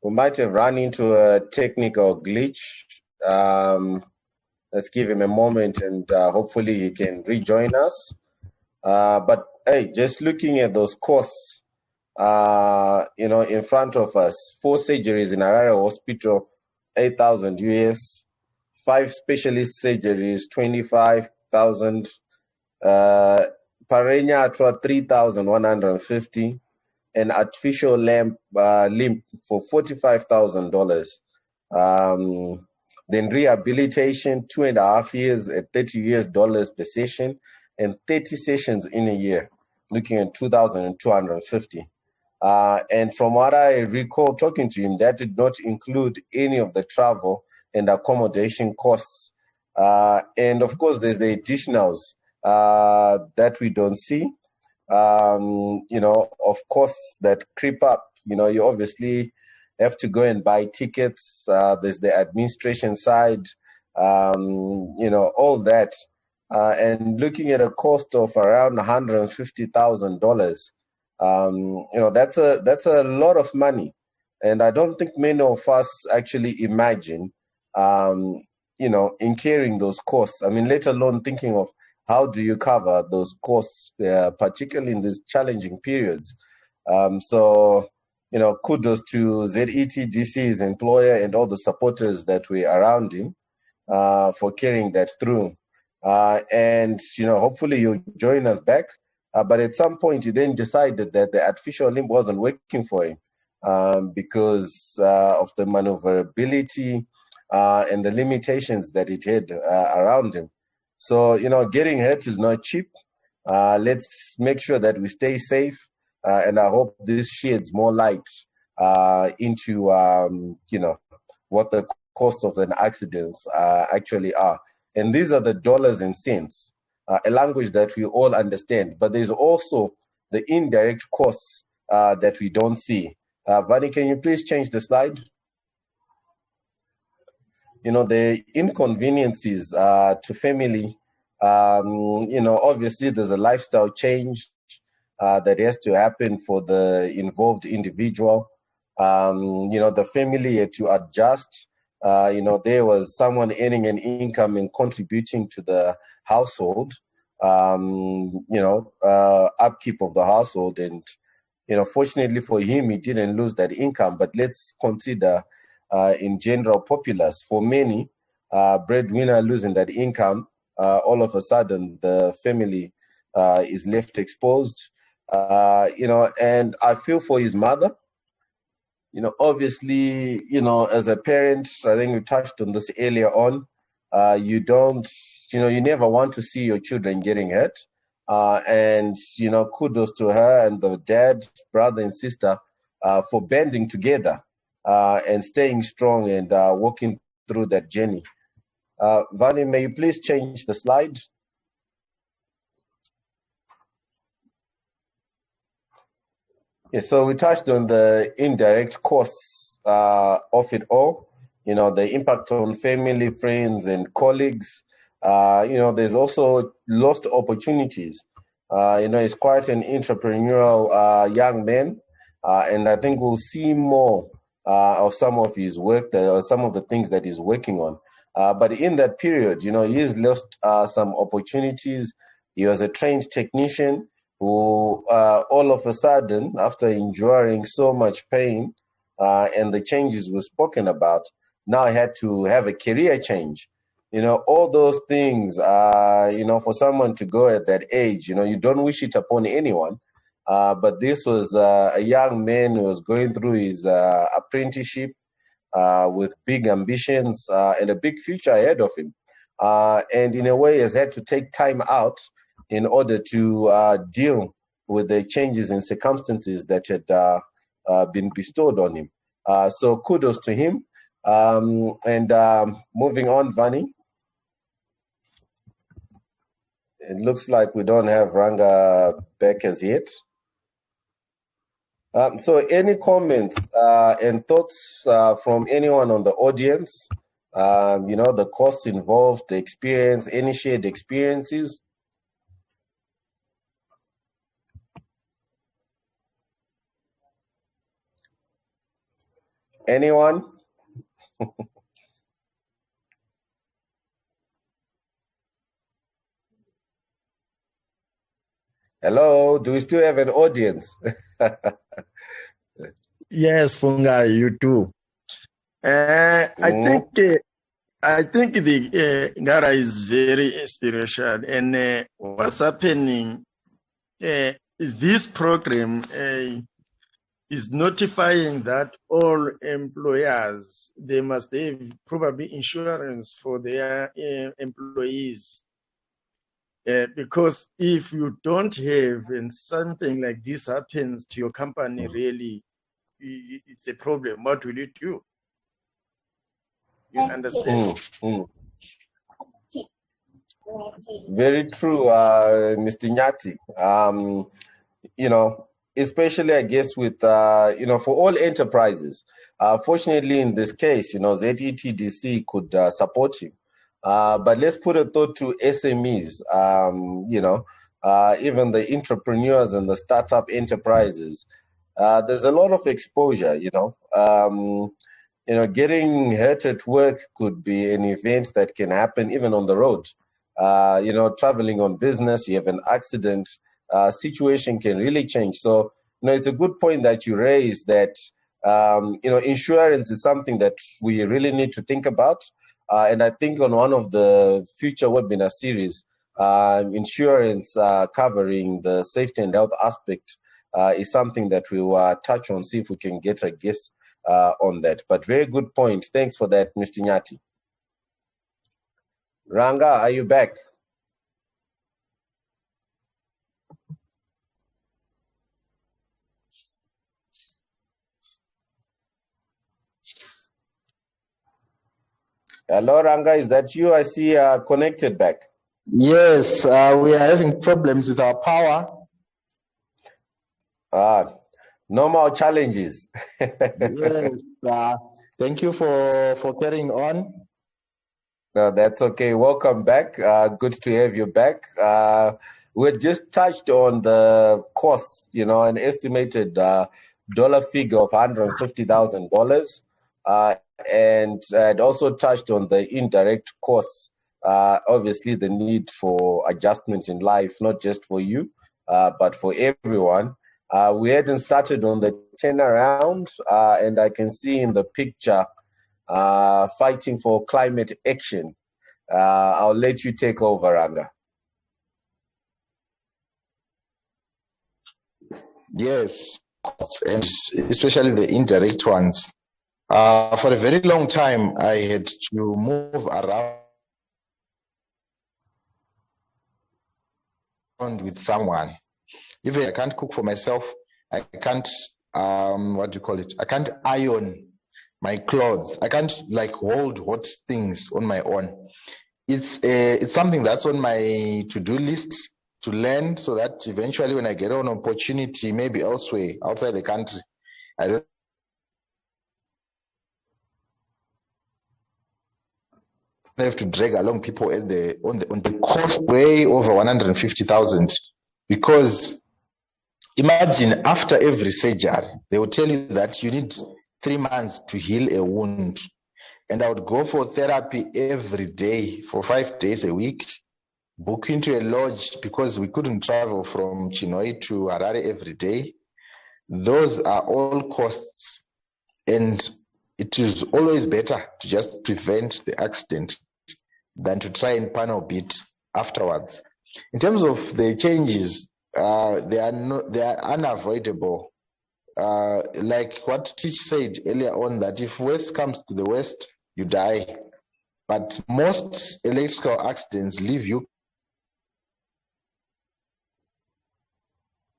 Speaker 1: We might have run into a technical glitch. Let's give him a moment and hopefully he can rejoin us. But hey, just looking at those costs, in front of us, 4 surgeries in Harare Hospital, 8,000 US, 5 specialist surgeries, 25,000, Parenya Atra 3,150, an artificial limb for $45,000. Then rehabilitation, 2.5 years at $30 per session, and 30 sessions in a year, looking at 2,250. And from what I recall talking to him, that did not include any of the travel and accommodation costs. And of course, there's the additionals that we don't see. Of course, that creep up. You obviously have to go and buy tickets. There's the administration side, all that. And looking at a cost of around $150,000, that's a lot of money. And I don't think many of us actually imagine, incurring those costs. I mean, let alone thinking of how do you cover those costs, particularly in these challenging periods. So, kudos to ZETDC's employer and all the supporters that were around him for carrying that through. And, hopefully you'll join us back. But at some point, he then decided that the artificial limb wasn't working for him because of the maneuverability and the limitations that it had around him. So, getting hurt is not cheap. Let's make sure that we stay safe. And I hope this sheds more light into, what the costs of an accident actually are. And these are the dollars and cents, a language that we all understand. But there's also the indirect costs that we don't see. Vani, can you please change the slide? The inconveniences to family, obviously there's a lifestyle change that has to happen for the involved individual. The family had to adjust. There was someone earning an income and contributing to the household, upkeep of the household. And, fortunately for him, he didn't lose that income. But let's consider in general populace. For many, breadwinner losing that income, all of a sudden the family is left exposed. And I feel for his mother. Obviously, as a parent, I think we touched on this earlier on. You never want to see your children getting hurt. And kudos to her and the dad, brother, and sister for banding together and staying strong and walking through that journey. Vani, may you please change the slide? Yeah, so we touched on the indirect costs of it all, the impact on family, friends, and colleagues. There's also lost opportunities. He's quite an entrepreneurial young man, and I think we'll see more of some of his work, or some of the things that he's working on. But in that period, he's lost some opportunities. He was a trained technician who, all of a sudden, after enduring so much pain and the changes were spoken about, now had to have a career change. All those things, for someone to go at that age, you don't wish it upon anyone. But this was a young man who was going through his apprenticeship with big ambitions and a big future ahead of him. And in a way, has had to take time out in order to deal with the changes in circumstances that had been bestowed on him. So kudos to him. And moving on, Vani. It looks like we don't have Ranga back as yet. So any comments and thoughts from anyone on the audience? The costs involved, the experience, any shared experiences? Anyone? Hello, do we still have an audience?
Speaker 3: Yes, Funga, you too. I think the Ngara is very inspirational, and what's happening? This program is notifying that all employers, they must have probably insurance for their employees. Because if you don't have, and something like this happens to your company, really, it's a problem. What will you do? You understand?
Speaker 1: Very true, Mr. Nyati. Especially I guess with, for all enterprises. Fortunately, in this case, ZETDC could support you. But let's put a thought to SMEs, even the entrepreneurs and the startup enterprises. There's a lot of exposure, getting hurt at work could be an event that can happen even on the road. Traveling on business, you have an accident, situation can really change. So, it's a good point that you raised that, insurance is something that we really need to think about. And I think on one of the future webinar series, insurance covering the safety and health aspect is something that we will touch on, see if we can get a guest on that. But very good point. Thanks for that, Mr. Nyati. Ranga, are you back? Hello, Ranga, is that you? I see connected back.
Speaker 3: Yes, we are having problems with our power.
Speaker 1: Normal challenges.
Speaker 3: Yes, thank you for carrying on.
Speaker 1: No, that's okay. Welcome back. Good to have you back. We just touched on the costs, an estimated dollar figure of $150,000. And I'd also touched on the indirect costs, obviously the need for adjustment in life, not just for you, but for everyone. We hadn't started on the turnaround, and I can see in the picture, fighting for climate action. I'll let you take over, Ranga.
Speaker 3: Yes, and especially the indirect ones. For a very long time, I had to move around with someone. Even I can't cook for myself. I can't, I can't iron my clothes. I can't hold hot things on my own. It's something that's on my to-do list to learn, so that eventually when I get an opportunity, maybe elsewhere, outside the country, I don't have to drag along people on the cost way over 150,000.
Speaker 4: Because imagine after every surgery, they will tell you that you need 3 months to heal a wound. And I would go for therapy every day for 5 days a week, book into a lodge because we couldn't travel from Chinhoyi to Harare every day. Those are all costs. And it is always better to just prevent the accident than to try and panel beat afterwards. In terms of the changes, they are unavoidable. Like what Teach said earlier on, that if worst comes to the worst, you die. But most electrical accidents leave you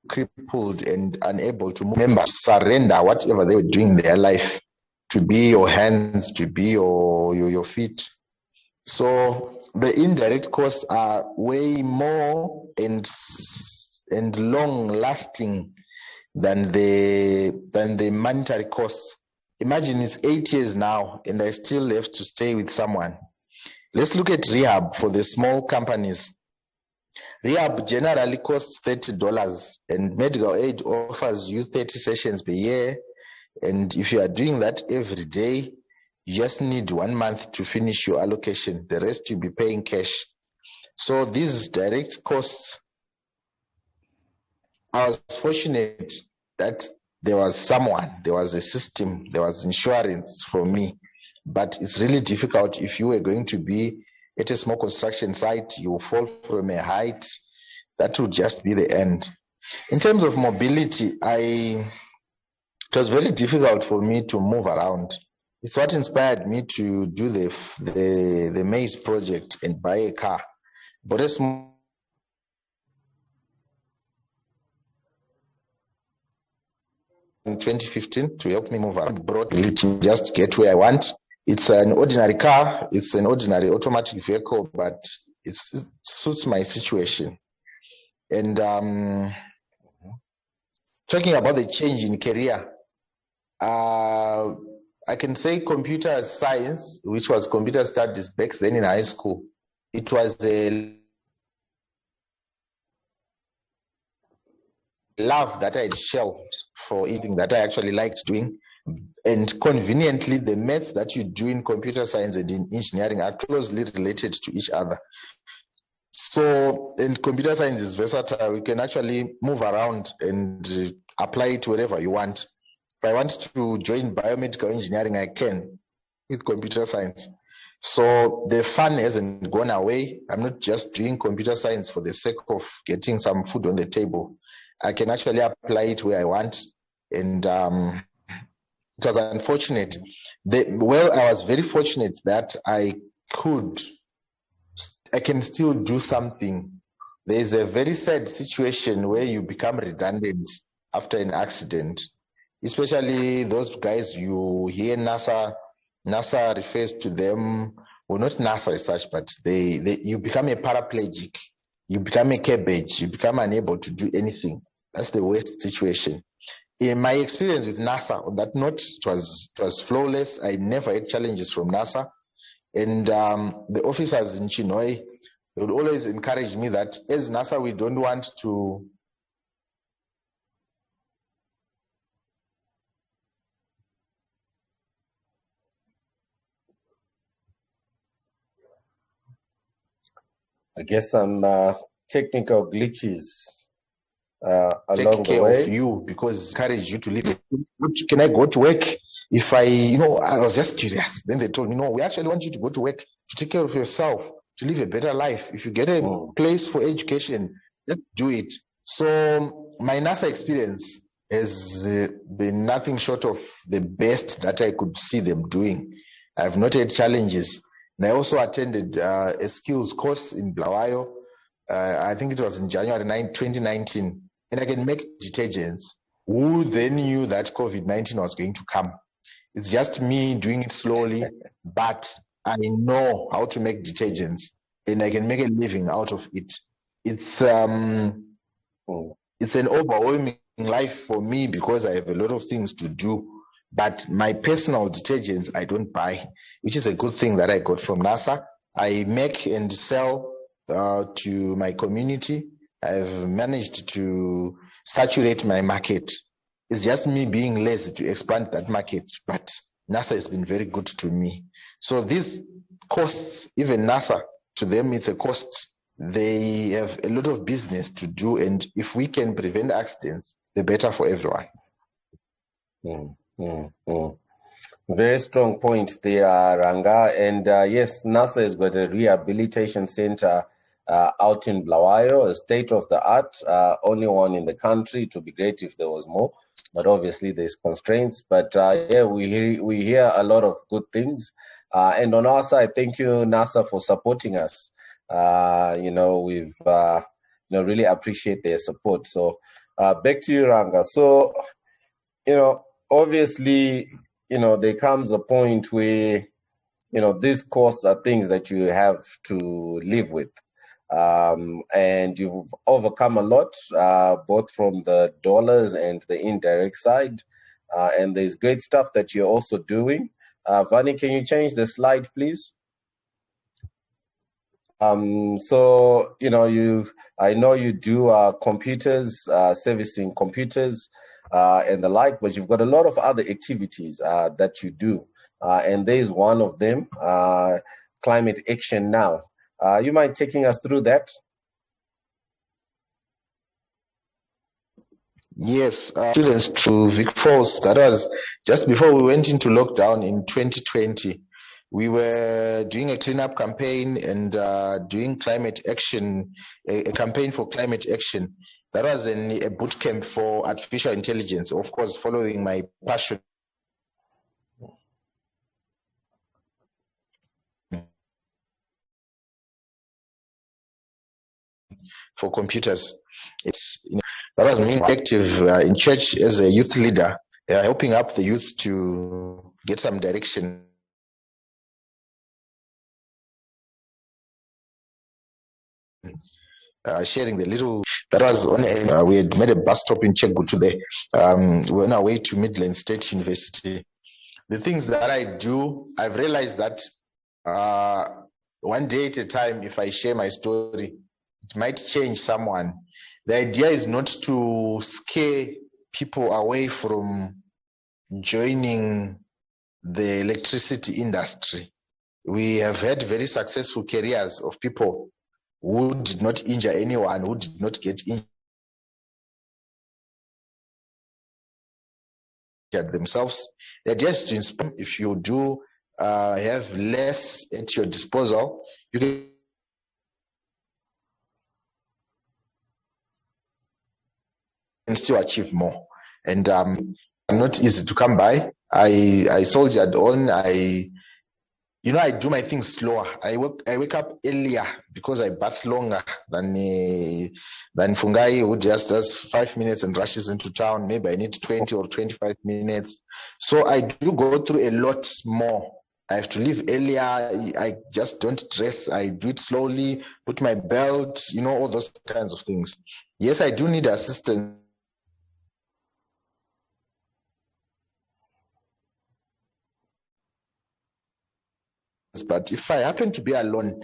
Speaker 4: crippled and unable to move. Remember, surrender whatever they were doing in their life to be your hands, to be your feet. So the indirect costs are way more and long lasting than the monetary costs. Imagine it's 8 years now and I still have to stay with someone. Let's look at rehab for the small companies. Rehab generally costs $30 and medical aid offers you 30 sessions per year. And if you are doing that every day, you just need 1 month to finish your allocation. The rest you'll be paying cash. So these direct costs, I was fortunate that there was someone, there was a system, there was insurance for me. But it's really difficult if you were going to be at a small construction site, you fall from a height, that would just be the end. In terms of mobility, it was very difficult for me to move around. It's what inspired me to do the maize project and buy a car. But a small in 2015 to help me move around, brought me to just get where I want. It's an ordinary car, it's an ordinary automatic vehicle, but it suits my situation. And talking about the change in career, I can say computer science, which was computer studies back then in high school, it was a love that I had shelved for eating that I actually liked doing. And conveniently, the maths that you do in computer science and in engineering are closely related to each other. So, and computer science is versatile. You can actually move around and apply it wherever you want. If I want to join biomedical engineering, I can with computer science. So the fun hasn't gone away. I'm not just doing computer science for the sake of getting some food on the table. I can actually apply it where I want. And it was unfortunate. I was very fortunate that I can still do something. There's a very sad situation where you become redundant after an accident, especially those guys you hear NASA refers to them, well, not NASA as such, but you become a paraplegic, you become a cabbage, you become unable to do anything. That's the worst situation. In my experience with NASA, on that note, it was flawless. I never had challenges from NASA. And the officers in Chinhoyi, they would always encourage me that as NASA, we don't want to
Speaker 1: I guess some technical glitches along
Speaker 4: take care
Speaker 1: the way
Speaker 4: of you because it encourage you to live. Can I go to work? If I was just curious. Then they told me, no, we actually want you to go to work to take care of yourself, to live a better life. If you get a place for education, just do it. So my NASA experience has been nothing short of the best that I could see them doing. I've not had challenges. And I also attended a skills course in Blawayo. I think it was in January 2019. And I can make detergents. Who then knew that COVID-19 was going to come? It's just me doing it slowly, but I know how to make detergents and I can make a living out of it. It's an overwhelming life for me because I have a lot of things to do. But my personal detergents, I don't buy, which is a good thing that I got from NASA. I make and sell to my community. I've managed to saturate my market. It's just me being lazy to expand that market, but NASA has been very good to me. So these costs, even NASA, to them it's a cost. They have a lot of business to do, and if we can prevent accidents, the better for everyone.
Speaker 1: Very strong point there, Ranga. And yes, NASA has got a rehabilitation center out in Blawayo, a state-of-the-art, only one in the country. It would be great if there was more, but obviously there's constraints. But yeah, we hear a lot of good things. And on our side, thank you, NASA, for supporting us. We've really appreciate their support. So back to you, Ranga. So, obviously, there comes a point where, these costs are things that you have to live with. And you've overcome a lot, both from the dollars and the indirect side. And there's great stuff that you're also doing. Vani, can you change the slide, please? So, I know you do computers, servicing computers, and the like, but you've got a lot of other activities that you do. And there's one of them, Climate Action Now. You mind taking us through that?
Speaker 4: Yes, students to Vic Falls. That was just before we went into lockdown in 2020. We were doing a cleanup campaign and doing climate action, a campaign for climate action. That was a boot camp for artificial intelligence, of course, following my passion for computers. That was me active in church as a youth leader, helping up the youth to get some direction. Sharing the little that was on we had made a bus stop in Chegu today. We're on our way to Midland State University. The things that I do, I've realized that one day at a time, if I share my story, it might change someone. The idea is not to scare people away from joining the electricity industry. We have had very successful careers of people who did not injure anyone, who did not get injured themselves. The idea is to inspire. If you do have less at your disposal, you can still achieve more. And not easy to come by. I soldiered on. I do my things slower. I wake up earlier because I bath longer than Fungai, who just does 5 minutes and rushes into town. Maybe I need 20 or 25 minutes. So I do go through a lot more. I have to leave earlier. I just don't dress. I do it slowly, put my belt, all those kinds of things. Yes, I do need assistance. But if I happen to be alone,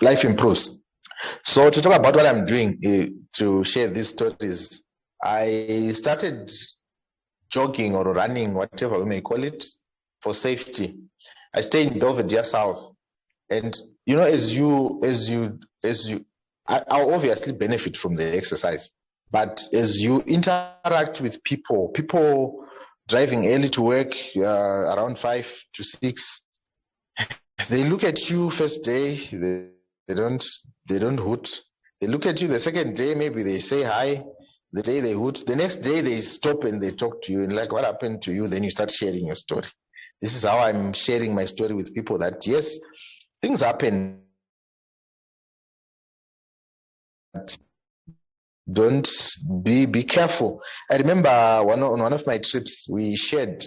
Speaker 4: life improves. So to talk about what I'm doing to share these stories, I started jogging or running, whatever we may call it, for safety. I stay in Belvedere South, and I'll obviously benefit from the exercise. But as you interact with people driving early to work around 5 to 6, they look at you first day, they don't hoot. They look at you the second day, maybe they say hi. The day they hoot, the next day they stop and they talk to you and like, what happened to you? Then you start sharing your story. This is how I'm sharing my story with people, that yes, things happen. Don't be careful. I remember on one of my trips, we shared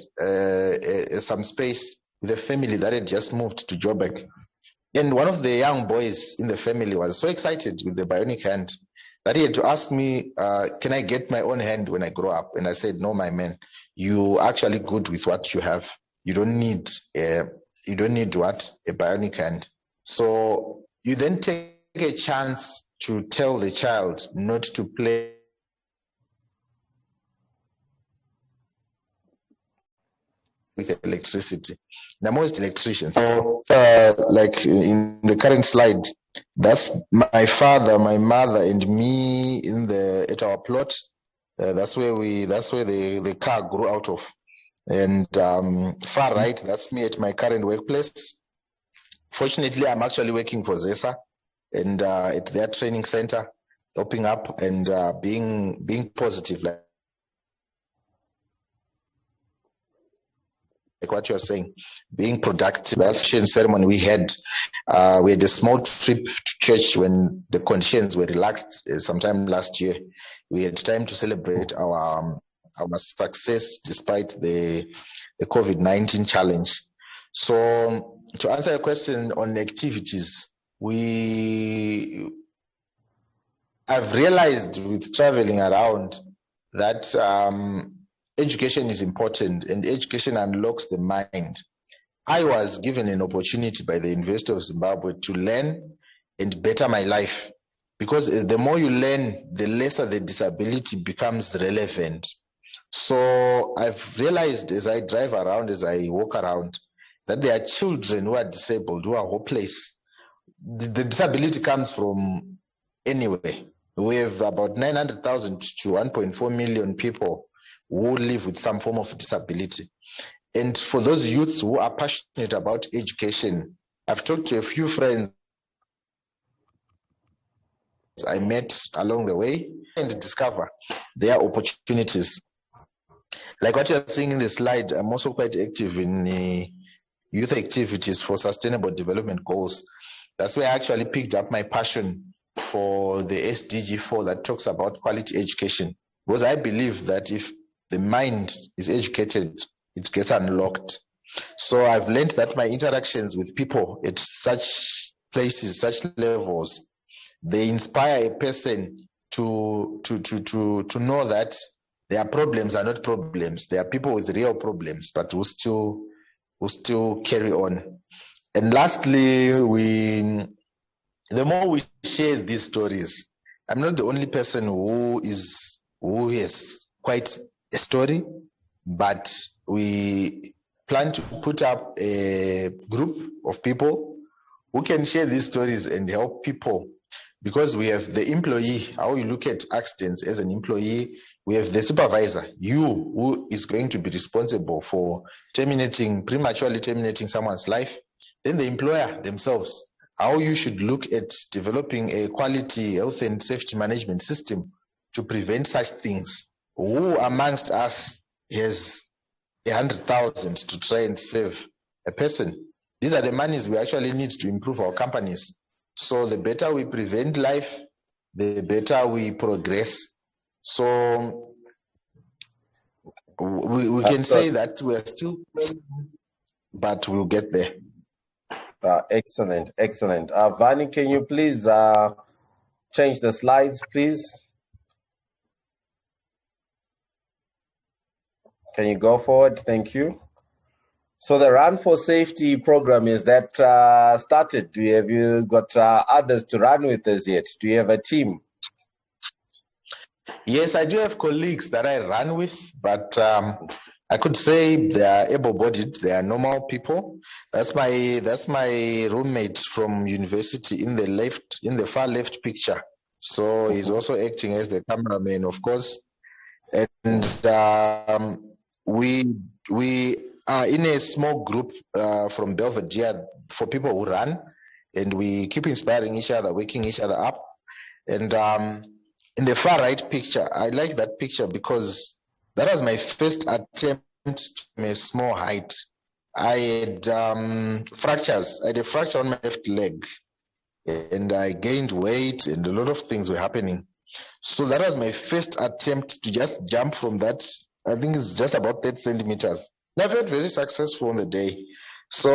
Speaker 4: some space with a family that had just moved to Joburg. And one of the young boys in the family was so excited with the bionic hand that he had to ask me, can I get my own hand when I grow up? And I said, no, my man, you actually good with what you have. You don't need a bionic hand. So you then take a chance to tell the child not to play with electricity. Now, most electricians, so like in the current slide, that's my father, my mother, and me at our plot. That's where the car grew out of. And far right, that's me at my current workplace. Fortunately, I'm actually working for ZESA and at their training center, helping up and being positive, like what you're saying, being productive. That's the ceremony we had. We had a small trip to church when the conditions were relaxed sometime last year. We had time to celebrate our success despite the COVID-19 challenge. So to answer your question on activities, I've realized with traveling around that education is important, and education unlocks the mind. I was given an opportunity by the University of Zimbabwe to learn and better my life, because the more you learn, the lesser the disability becomes relevant. So I've realized as I drive around, as I walk around, that there are children who are disabled, who are hopeless. The disability comes from anywhere. We have about 900,000 to 1.4 million people who live with some form of disability. And for those youths who are passionate about education, I've talked to a few friends I met along the way and discover their opportunities. Like what you're seeing in the slide, I'm also quite active in youth activities for sustainable development goals. That's where I actually picked up my passion for the SDG 4 that talks about quality education, because I believe that if the mind is educated, it gets unlocked. So I've learned that my interactions with people at such places, such levels, they inspire a person to know that their problems are not problems. There are people with real problems, but who still carry on. And lastly, the more we share these stories, I'm not the only person who has quite a story, but we plan to put up a group of people who can share these stories and help people, because we have the employee, how you look at accidents as an employee. We have the supervisor, you, who is going to be responsible for prematurely terminating someone's life. Then the employer themselves, how you should look at developing a quality health and safety management system to prevent such things. Who amongst us has 100,000 to try and save a person? These are the monies we actually need to improve our companies. So the better we prevent life, the better we progress. So we can say that we are still, but we'll get there.
Speaker 1: Excellent. Vani, can you please change the slides, please? Can you go forward? Thank you. So the Run for Safety program, is that started? Have you got others to run with us yet? Do you have a team?
Speaker 4: Yes, I do have colleagues that I run with, but I could say they are able-bodied. They are normal people. That's my roommate from university in the far left picture. So he's also acting as the cameraman, of course. And we are in a small group from Belvedere for people who run, and we keep inspiring each other, waking each other up. And in the far right picture, I like that picture because that was my first attempt from a small height. I had fractures. I had a fracture on my left leg, and I gained weight, and a lot of things were happening. So that was my first attempt to just jump from that. I think it's just about 30 centimeters. And I felt very successful on the day. So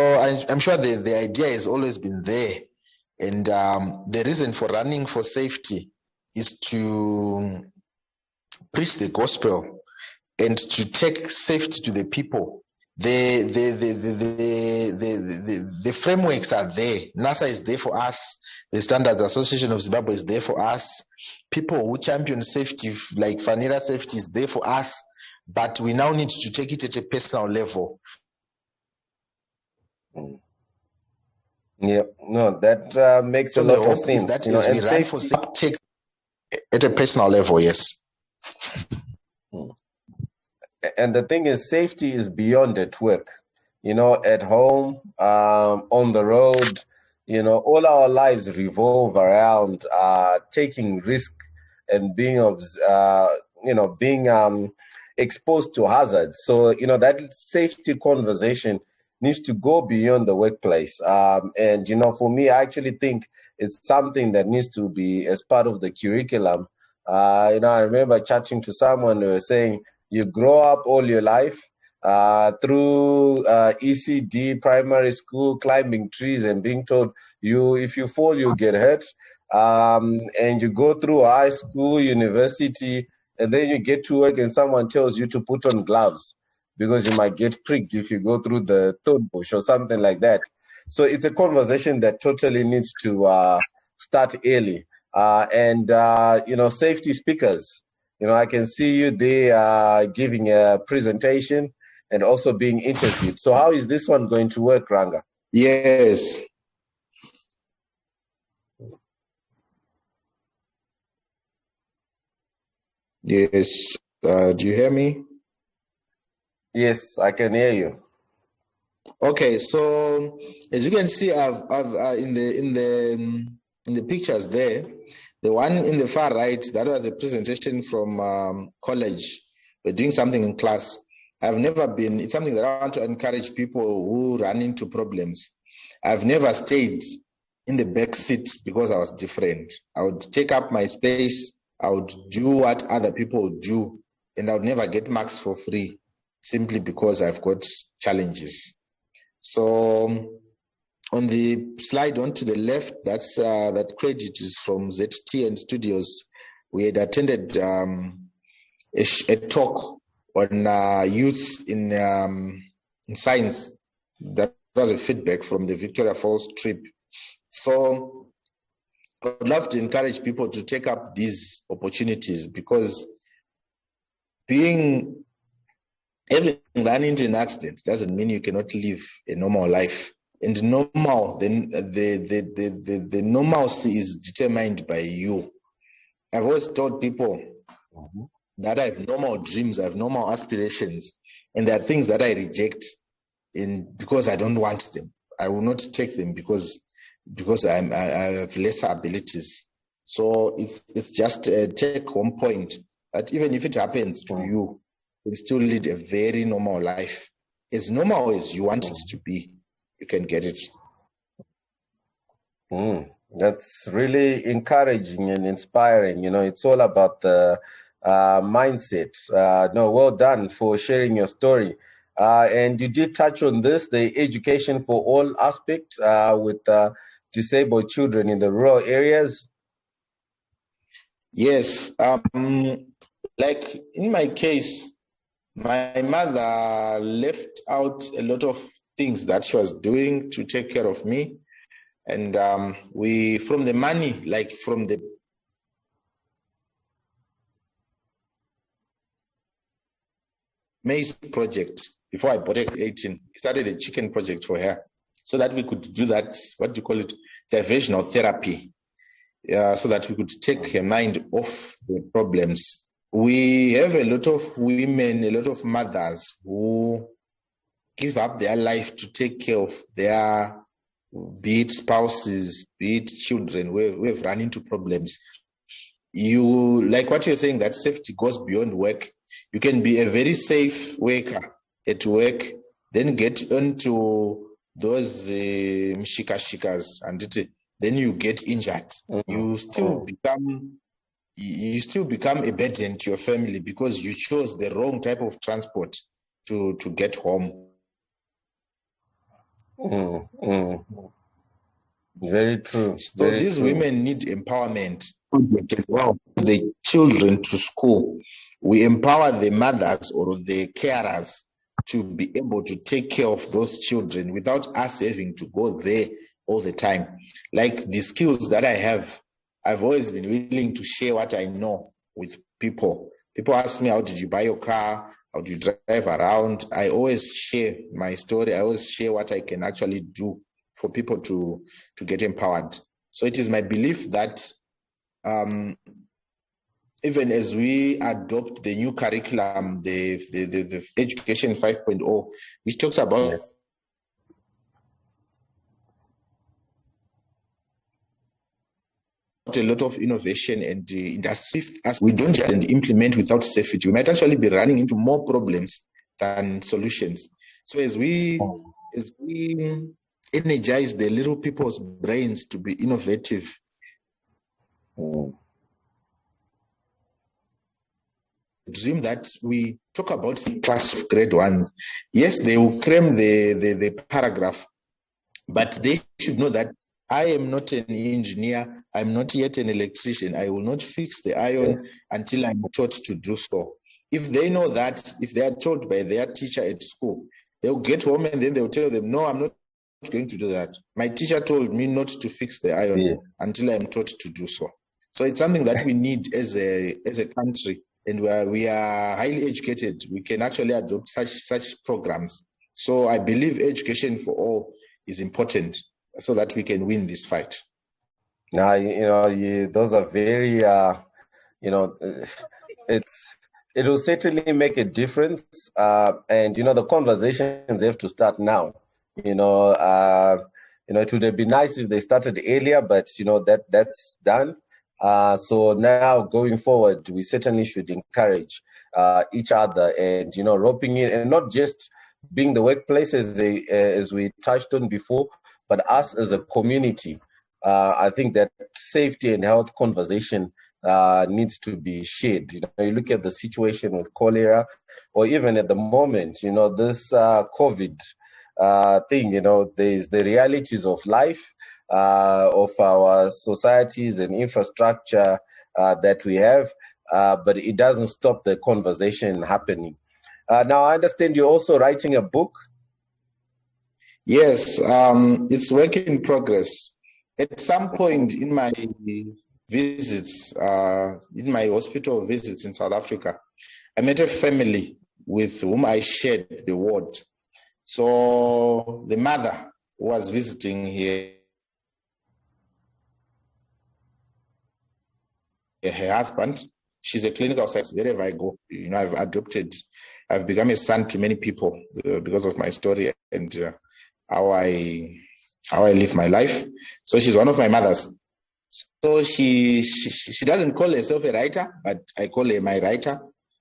Speaker 4: I'm sure the idea has always been there. And the reason for running for safety is to preach the gospel and to take safety to the people the frameworks are there. NASA is there for us. The Standards Association of Zimbabwe is there for us. People who champion safety, like Vanilla Safety, is there for us. But we now need to take it at a personal level.
Speaker 1: Yeah, no, that makes a lot of sense.
Speaker 4: That
Speaker 1: you know, and
Speaker 4: we run for safety at a personal level, yes.
Speaker 1: And the thing is, safety is beyond at work. You know, at home, on the road, you know, all our lives revolve around taking risk and being, exposed to hazards. So, you know, that safety conversation needs to go beyond the workplace. And, you know, for me, I actually think it's something that needs to be as part of the curriculum. You know, I remember chatting to someone who was saying, you grow up all your life through ECD, primary school, climbing trees and being told, if you fall, you get hurt. And you go through high school, university, and then you get to work and someone tells you to put on gloves because you might get pricked if you go through the thorn bush or something like that. So it's a conversation that totally needs to start early. You know, safety speakers, you know, I can see you there giving a presentation and also being interviewed. So how is this one going to work, Ranga?
Speaker 4: Yes. Yes. Do you hear me?
Speaker 1: Yes, I can hear you.
Speaker 4: Okay, so as you can see, I've in the pictures there, the one in the far right, that was a presentation from college. We're doing something in class. It's something that I want to encourage people who run into problems. I've never stayed in the back seat because I was different. I would take up my space. I would do what other people would do, and I would never get marks for free simply because I've got challenges. So on the slide on to the left, that's that credit is from ZTN Studios. We had attended a talk on youth in science. That was a feedback from the Victoria Falls trip. So I would love to encourage people to take up these opportunities, because having run into an accident doesn't mean you cannot live a normal life. And normal, then the normalcy is determined by you. I've always told people that I have normal dreams, I have normal aspirations, and there are things that I reject because I don't want them. I will not take them because I have lesser abilities. So it's just a take-home point that even if it happens to you, you still lead a very normal life. As normal as you want it to be, you can get it.
Speaker 1: That's really encouraging and inspiring. You know, it's all about the mindset. Well done for sharing your story. And you did touch on this, the education for all aspect with disabled children in the rural areas.
Speaker 4: Yes. Like in my case, my mother left out a lot of things that she was doing to take care of me. And from the money, like from the maize project, before I bought 18, started a chicken project for her so that we could do that, what do you call it, diversional therapy, so that we could take her mind off the problems. We have a lot of women, a lot of mothers who give up their life to take care of their, be it spouses, be it children, who have run into problems. You, like what you're saying, that safety goes beyond work. You can be a very safe worker at work, then get into those mshikashikas, and then you get injured. You still become a burden to your family because you chose the wrong type of transport to get home.
Speaker 1: Very true.
Speaker 4: So these women need empowerment. The children to school. We empower the mothers or the carers to be able to take care of those children without us having to go there all the time. Like the skills that I have, I've always been willing to share what I know with people. People ask me, how did you buy your car? How do you drive around? I always share my story. I always share what I can actually do for people to get empowered. So it is my belief that even as we adopt the new curriculum, the Education 5.0, which talks about a lot of innovation and industry, as we don't just implement without safety, we might actually be running into more problems than solutions. So as we energize the little people's brains to be innovative, dream that we talk about class of grade ones. Yes, they will cram the paragraph, but they should know that I am not an engineer. I'm not yet an electrician. I will not fix the iron until I'm taught to do so. If they know that, if they are told by their teacher at school, they'll get home and then they'll tell them, no, I'm not going to do that. My teacher told me not to fix the iron until I'm taught to do so. So it's something that we need as a country. And we are highly educated, we can actually adopt such programs. So I believe education for all is important so that we can win this fight.
Speaker 1: Now, those are very, it will certainly make a difference. And, the conversations have to start now. It would have been nice if they started earlier, but, that's done. So now going forward, we certainly should encourage each other and, roping in, and not just being the workplace as we touched on before, but us as a community. I think that safety and health conversation needs to be shared. You look at the situation with cholera, or even at the moment, this COVID thing, there's the realities of life, of our societies and infrastructure that we have, but it doesn't stop the conversation happening. Now, I understand you're also writing a book.
Speaker 4: Yes, it's work in progress. At some point in my visits, in my hospital visits in South Africa, I met a family with whom I shared the ward. So the mother was visiting here, her husband, she's a clinical scientist. Wherever I go, I've become a son to many people because of my story and how I live my life. So she's one of my mothers. So she doesn't call herself a writer, but I call her my writer.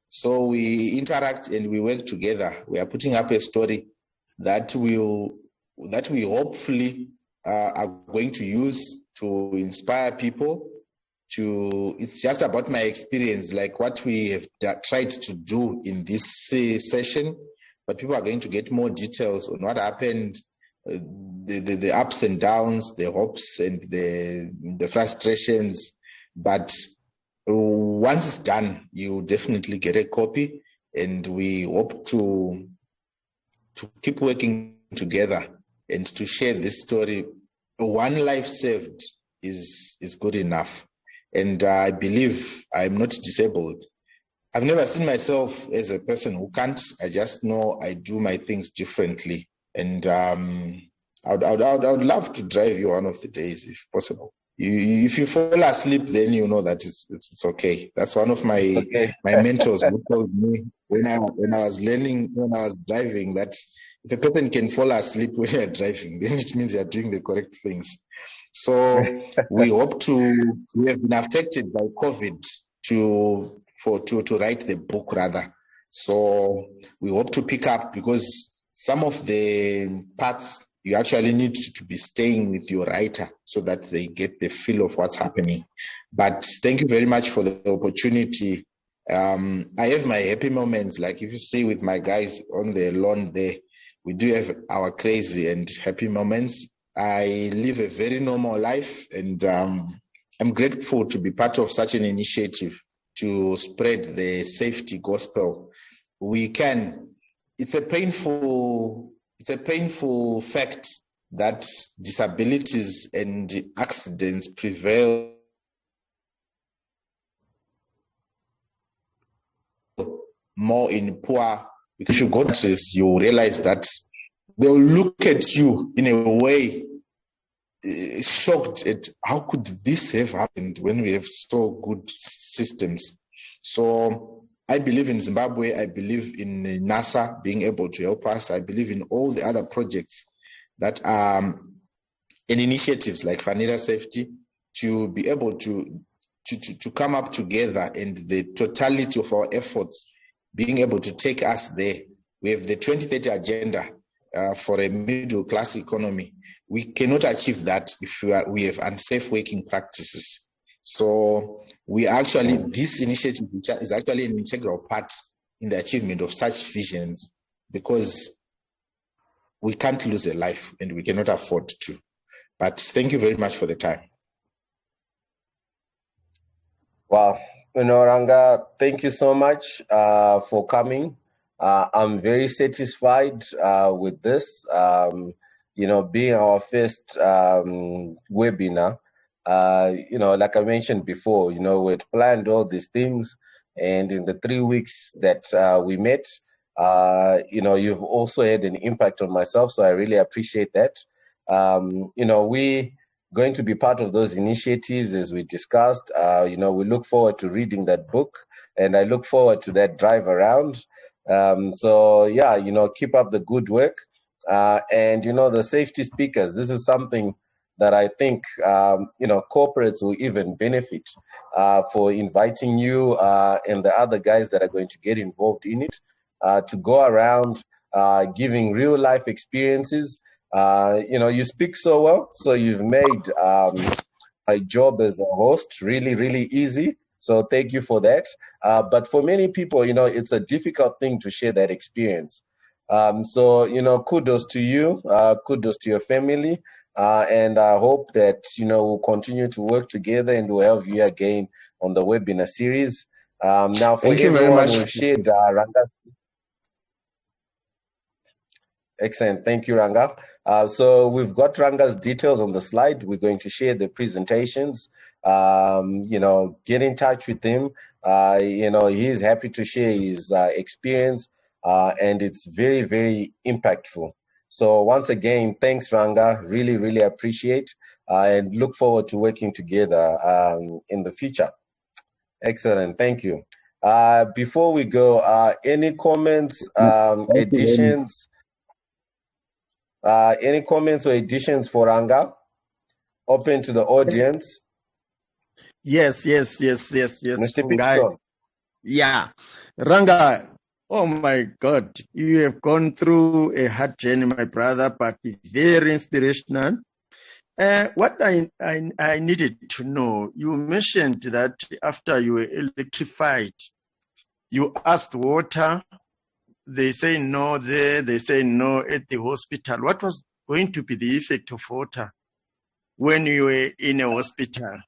Speaker 4: So we interact and we work together. We are putting up a story that we hopefully are going to use to inspire people. It's just about my experience, like what we have tried to do in this session, but people are going to get more details on what happened, the ups and downs, the hopes and the frustrations. But once it's done, you definitely get a copy, and we hope to keep working together and to share this story. One life saved is good enough. And I believe I'm not disabled. I've never seen myself as a person who can't. I just know I do my things differently. And I would love to drive you one of the days if possible. If you fall asleep, then you know that it's okay. That's one of my mentors who told me when I was driving, that if a person can fall asleep when you're driving, then it means you're doing the correct things. So we have been affected by COVID to write the book rather. So we hope to pick up, because some of the parts you actually need to be staying with your writer so that they get the feel of what's happening. But thank you very much for the opportunity. I have my happy moments, like if you stay with my guys on the lawn there, we do have our crazy and happy moments. I live a very normal life, and I'm grateful to be part of such an initiative to spread the safety gospel. We can it's a painful fact that disabilities and accidents prevail more in poor. Because you go to this, you realize that they'll look at you in a way shocked at how could this have happened when we have so good systems. So I believe in Zimbabwe. I believe in NASA being able to help us. I believe in all the other projects that are and initiatives like Vanilla Safety to be able to come up together, and the totality of our efforts being able to take us there. We have the 2030 agenda for a middle class economy. We cannot achieve that if we have unsafe working practices. So this initiative is actually an integral part in the achievement of such visions, because we can't lose a life and we cannot afford to. But thank you very much for the time.
Speaker 1: Wow. Ranga, thank you so much for coming. I'm very satisfied with this. Being our first webinar, like I mentioned before, we'd planned all these things, and in the 3 weeks that we met, you've also had an impact on myself, so I really appreciate that. We going to be part of those initiatives as we discussed. We look forward to reading that book, and I look forward to that drive around. Keep up the good work. And the safety speakers, this is something that I think, corporates will even benefit for inviting you and the other guys that are going to get involved in it to go around giving real life experiences. You speak so well, so you've made my job as a host really, really easy. So thank you for that. But for many people, it's a difficult thing to share that experience. Kudos to you, kudos to your family. And I hope that, we'll continue to work together and we'll have you again on the webinar series. Now, for everyone who shared Ranga's. Excellent. Thank you, Ranga. So we've got Ranga's details on the slide. We're going to share the presentations. Get in touch with him. He's happy to share his experience, and it's very, very impactful. So once again, thanks, Ranga. Really, really appreciate and look forward to working together in the future. Excellent. Thank you. Before we go, any comments, additions? Any comments or additions for Ranga? Open to the audience.
Speaker 3: Yes.
Speaker 1: Mr. Pitson.
Speaker 3: Yeah. Ranga, oh my God, you have gone through a hard journey, my brother, but very inspirational. What I needed to know, you mentioned that after you were electrified, you asked water. They say no there, they say no at the hospital. What was going to be the effect of water when you were in a hospital?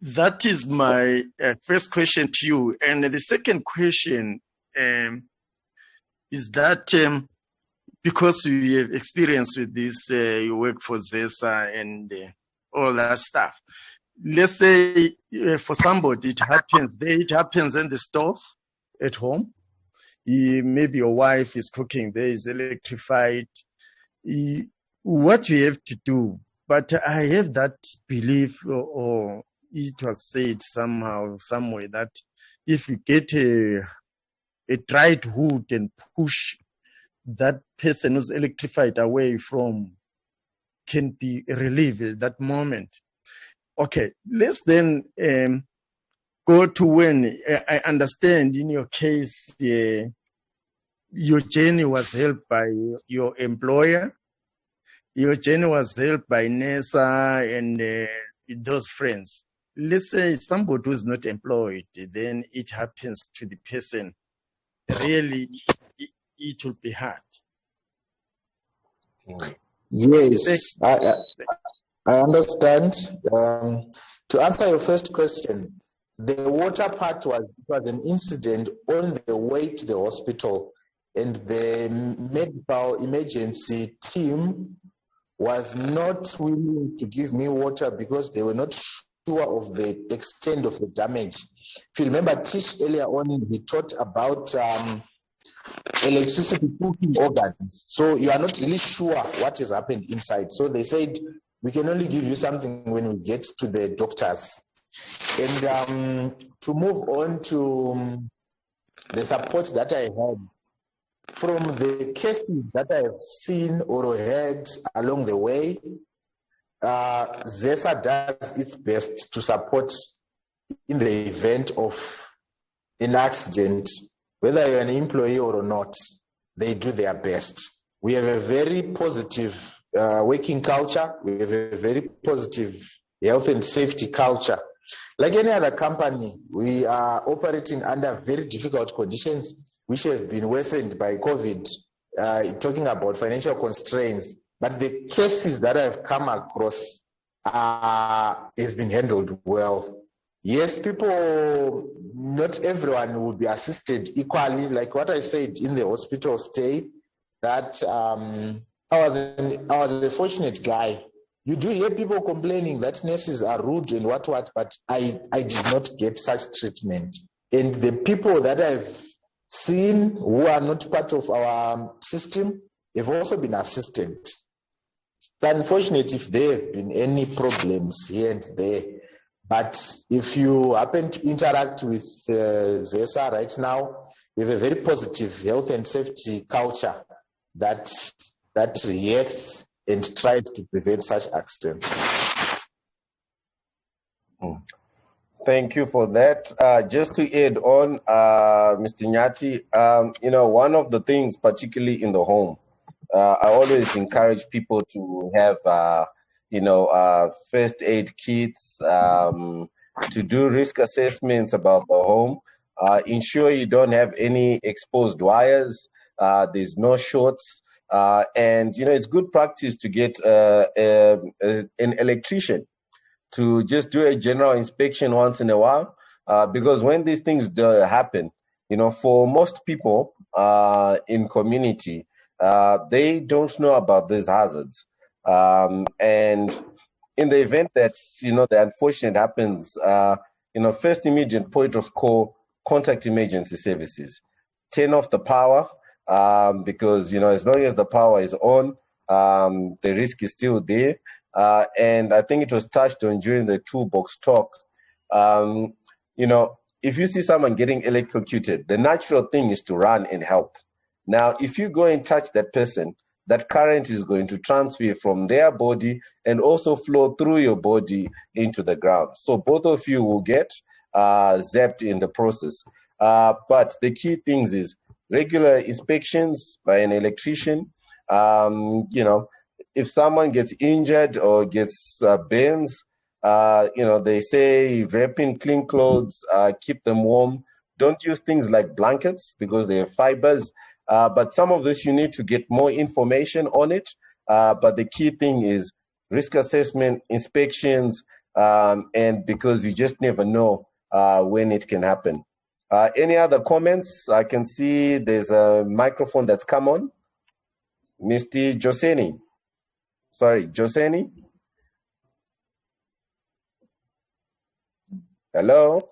Speaker 3: That is my first question to you. And the second question is that because you have experience with this, you work for ZESA and all that stuff. Let's say for somebody it happens in the stove at home. Maybe your wife is cooking, there is electrified. What you have to do, but I have that belief, or it was said somehow, somewhere, that if you get a dried wood and push that person who's electrified away from, can be relieved at that moment. Okay, let's then go to when I understand in your case, your journey was helped by your employer. Your journey was helped by NESA and those friends. Let's say somebody who's not employed, then it happens to the person. Really, it will be hard.
Speaker 4: Yes, I understand. To answer your first question, the water part was an incident on the way to the hospital. and the medical emergency team was not willing to give me water because they were not sure of the extent of the damage. If you remember, Tish earlier on, he talked about electricity cooking organs. So you are not really sure what has happened inside. So they said, we can only give you something when we get to the doctors. And to move on to the support that I had from the cases that I have seen or heard along the way, ZESA does its best to support in the event of an accident. Whether you're an employee or not, they do their best. We have a very positive working culture. We have a very positive health and safety culture. Like any other company, we are operating under very difficult conditions, which have been worsened by COVID, talking about financial constraints. But the cases that I've come across have been handled well. Yes, people, not everyone will be assisted equally. Like what I said in the hospital stay, that I was a fortunate guy. You do hear people complaining that nurses are rude and what, but I did not get such treatment. And the people that I've seen who are not part of our system have also been assisted. It's unfortunate if there have been any problems here and there. But if you happen to interact with ZESA right now, we have a very positive health and safety culture that reacts and tries to prevent such accidents.
Speaker 1: Thank you for that. Just to add on, Mr. Nyati, one of the things, particularly in the home, I always encourage people to have, first aid kits, to do risk assessments about the home. Ensure you don't have any exposed wires. There's no shorts. And it's good practice to get an electrician to just do a general inspection once in a while, because when these things do happen, for most people in community, they don't know about these hazards. And in the event that, the unfortunate happens, first immediate point of call, contact emergency services. Turn off the power, because, as long as the power is on, the risk is still there. And I think it was touched on during the toolbox talk. If you see someone getting electrocuted, the natural thing is to run and help. Now, if you go and touch that person, that current is going to transfer from their body and also flow through your body into the ground. So both of you will get zapped in the process. But the key things is regular inspections by an electrician. If someone gets injured or gets burns, they say wrap in clean clothes, keep them warm. Don't use things like blankets because they have fibers. But some of this, you need to get more information on it. But the key thing is risk assessment, inspections, and because you just never know when it can happen. Any other comments? I can see there's a microphone that's come on. Mr. Joseni. Sorry, Joseni? Hello?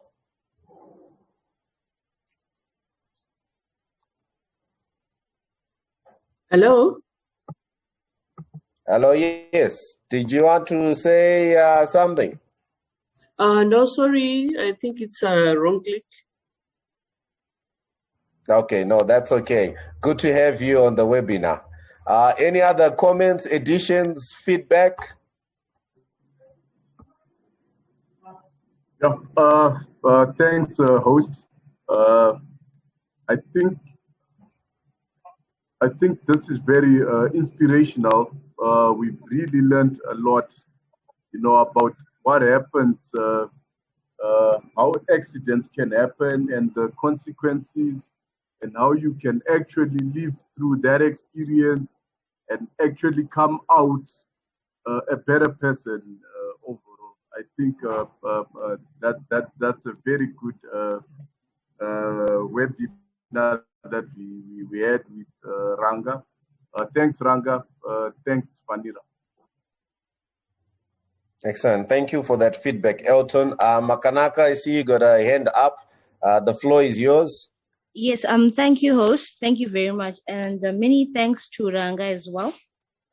Speaker 5: Hello?
Speaker 1: Hello, yes. Did you want to say something?
Speaker 5: No, sorry. I think it's a wrong click.
Speaker 1: Okay, no, that's okay. Good to have you on the webinar. Any other comments, additions, feedback?
Speaker 6: Yeah, thanks, host. I think this is very inspirational. We've really learned a lot, about what happens, how accidents can happen and the consequences, and how you can actually live through that experience and actually come out a better person overall. I think that's a very good webinar that we had with Ranga. Thanks, Ranga. Thanks, Vanira.
Speaker 1: Excellent. Thank you for that feedback, Elton. Makanaka, I see you got a hand up. The floor is yours.
Speaker 7: Yes, thank you, host. Thank you very much. And many thanks to Ranga as well.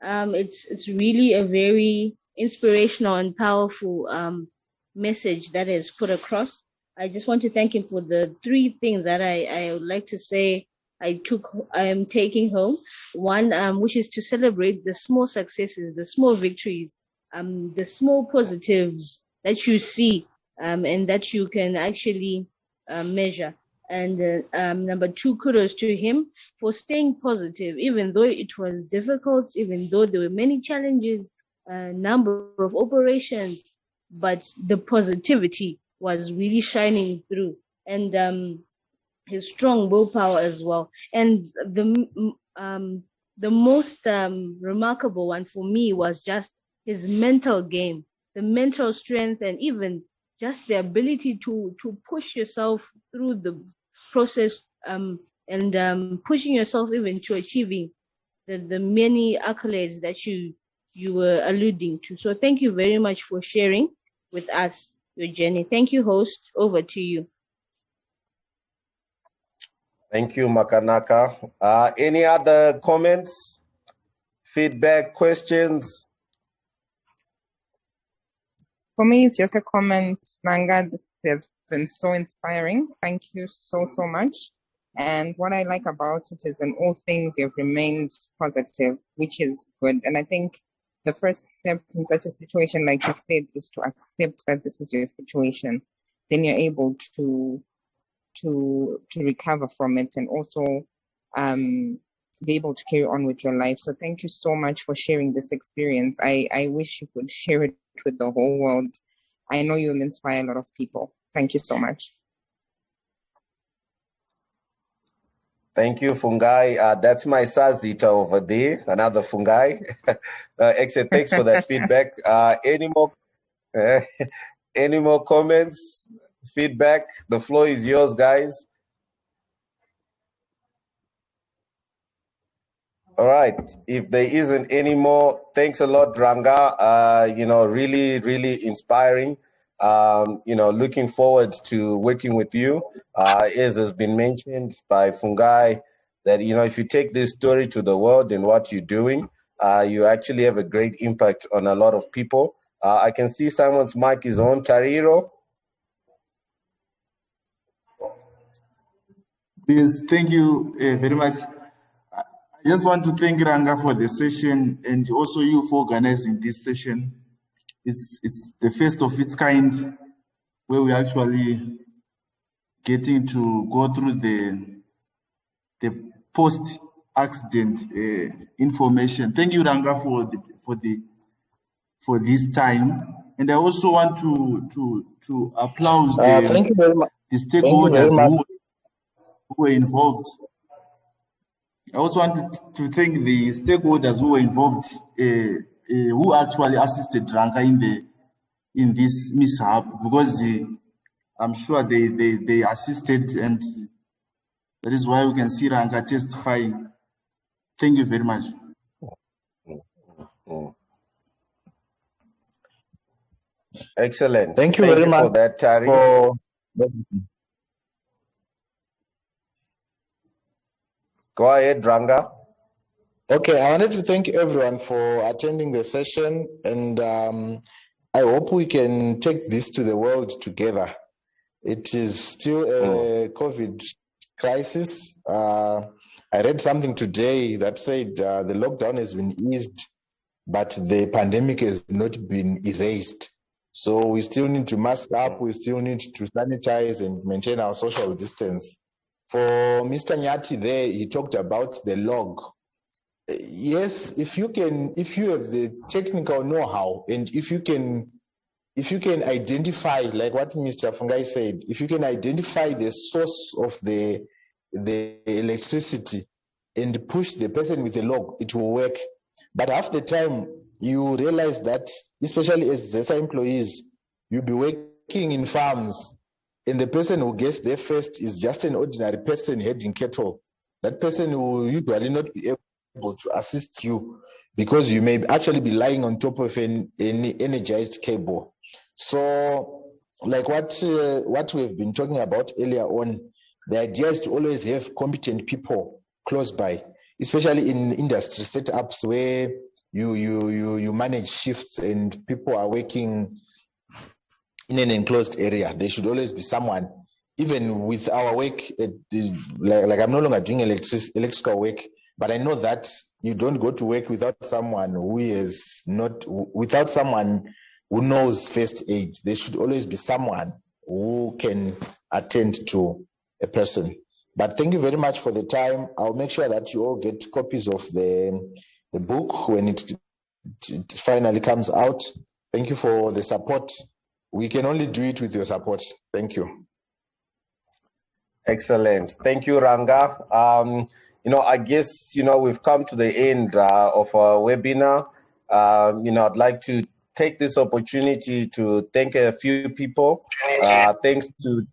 Speaker 7: It's really a very inspirational and powerful message that is put across. I just want to thank him for the three things that I would like to say I am taking home. One, which is to celebrate the small successes, the small victories, the small positives that you see, and that you can actually measure. And number two, kudos to him for staying positive, even though it was difficult, even though there were many challenges, number of operations, but the positivity was really shining through, and his strong willpower as well. And the most remarkable one for me was just his mental game, the mental strength, and even just the ability to push yourself through the process, and pushing yourself even to achieving the many accolades that you were alluding to. So thank you very much for sharing with us your journey. Thank you, host. Over to you.
Speaker 1: Thank you, Makanaka. Any other comments, feedback, questions?
Speaker 8: For me, it's just a comment, Ranga. This has been so inspiring. Thank you so much. And what I like about it is in all things you've remained positive, which is good. And I think the first step in such a situation, like you said, is to accept that this is your situation. Then you're able to recover from it and also be able to carry on with your life. So thank you so much for sharing this experience. I wish you could share it with the whole world. I know you'll inspire a lot of people. Thank you so much.
Speaker 1: Thank you, Fungai. That's my Sazita over there, another Fungai. Excellent. Thanks for that feedback. Any more comments, feedback? The floor is yours, guys. All right. If there isn't any more, thanks a lot, Ranga. Really, really inspiring. Looking forward to working with you. As has been mentioned by Fungai, that, if you take this story to the world and what you're doing, you actually have a great impact on a lot of people. I can see someone's mic is on. Tariro.
Speaker 9: Yes, thank you very much. I just want to thank Ranga for the session and also you for organizing this session. It's the first of its kind where we actually getting to go through the post-accident information. Thank you, Ranga, for this time. And I also want to applaud
Speaker 4: thank you very much.
Speaker 9: The stakeholders who were involved. I also want to thank the stakeholders who were involved, who actually assisted Ranga in this mishap, because I'm sure they assisted, and that is why we can see Ranga testifying. Thank you very much.
Speaker 1: Excellent.
Speaker 4: Thank you very much
Speaker 1: for that, Tari. Go ahead, Ranga.
Speaker 4: Okay, I wanted to thank everyone for attending the session, and I hope we can take this to the world together. It is still a COVID crisis. I read something today that said the lockdown has been eased, but the pandemic has not been erased. So we still need to mask up, we still need to sanitize and maintain our social distance. For Mr. Nyati there, he talked about the log. Yes, if you have the technical know-how, and if you can identify, like what Mr. Fungai said, if you can identify the source of the electricity and push the person with the log, it will work. But half the time, you realize that, especially as ZESA employees, you'll be working in farms, and the person who gets there first is just an ordinary person heading cattle. that person will usually not be able to assist you because you may actually be lying on top of an energized cable. So, like what we've been talking about earlier on, the idea is to always have competent people close by, especially in industry setups where you manage shifts and people are working in an enclosed area. There should always be someone. Even with our work, like I'm no longer doing electrical work, but I know that you don't go to work without someone without someone who knows first aid. There should always be someone who can attend to a person. But thank you very much for the time. I'll make sure that you all get copies of the book when it finally comes out. Thank you for the support. We can only do it with your support. Thank you.
Speaker 1: Excellent. Thank you, Ranga. I guess, we've come to the end of our webinar. I'd like to take this opportunity to thank a few people. Thanks to...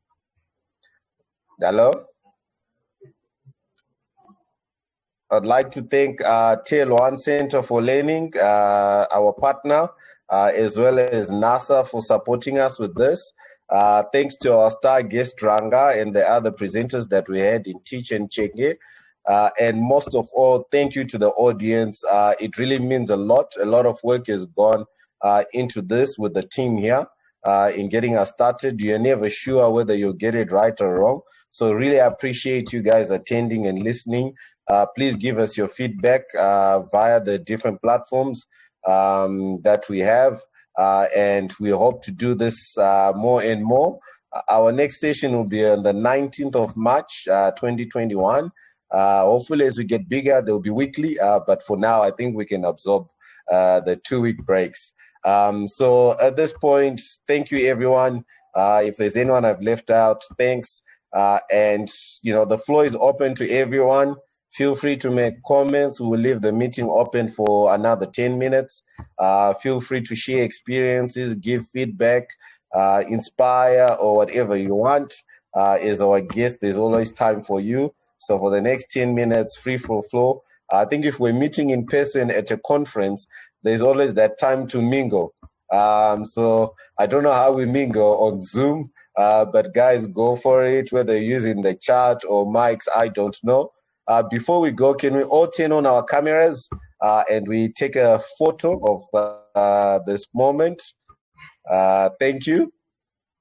Speaker 1: Hello? I'd like to thank TL1 Center for Learning, our partner, as well as NASA for supporting us with this. Thanks to our star guest Ranga and the other presenters that we had in Teach and Chenge. And most of all, thank you to the audience. It really means a lot. A lot of work has gone into this with the team here in getting us started. You're never sure whether you'll get it right or wrong. So really appreciate you guys attending and listening. Please give us your feedback via the different platforms that we have. And we hope to do this more and more. Our next session will be on the 19th of March, 2021. Hopefully, as we get bigger, they'll be weekly. But for now, I think we can absorb the 2-week breaks. So at this point, thank you, everyone. If there's anyone I've left out, thanks. And, the floor is open to everyone. Feel free to make comments. We will leave the meeting open for another 10 minutes. Feel free to share experiences, give feedback, inspire, or whatever you want. As our guest, there's always time for you. So for the next 10 minutes, free for flow. I think if we're meeting in person at a conference, there's always that time to mingle. So I don't know how we mingle on Zoom, but guys, go for it, whether you're using the chat or mics, I don't know. Before we go, can we all turn on our cameras and we take a photo of this moment? Thank you.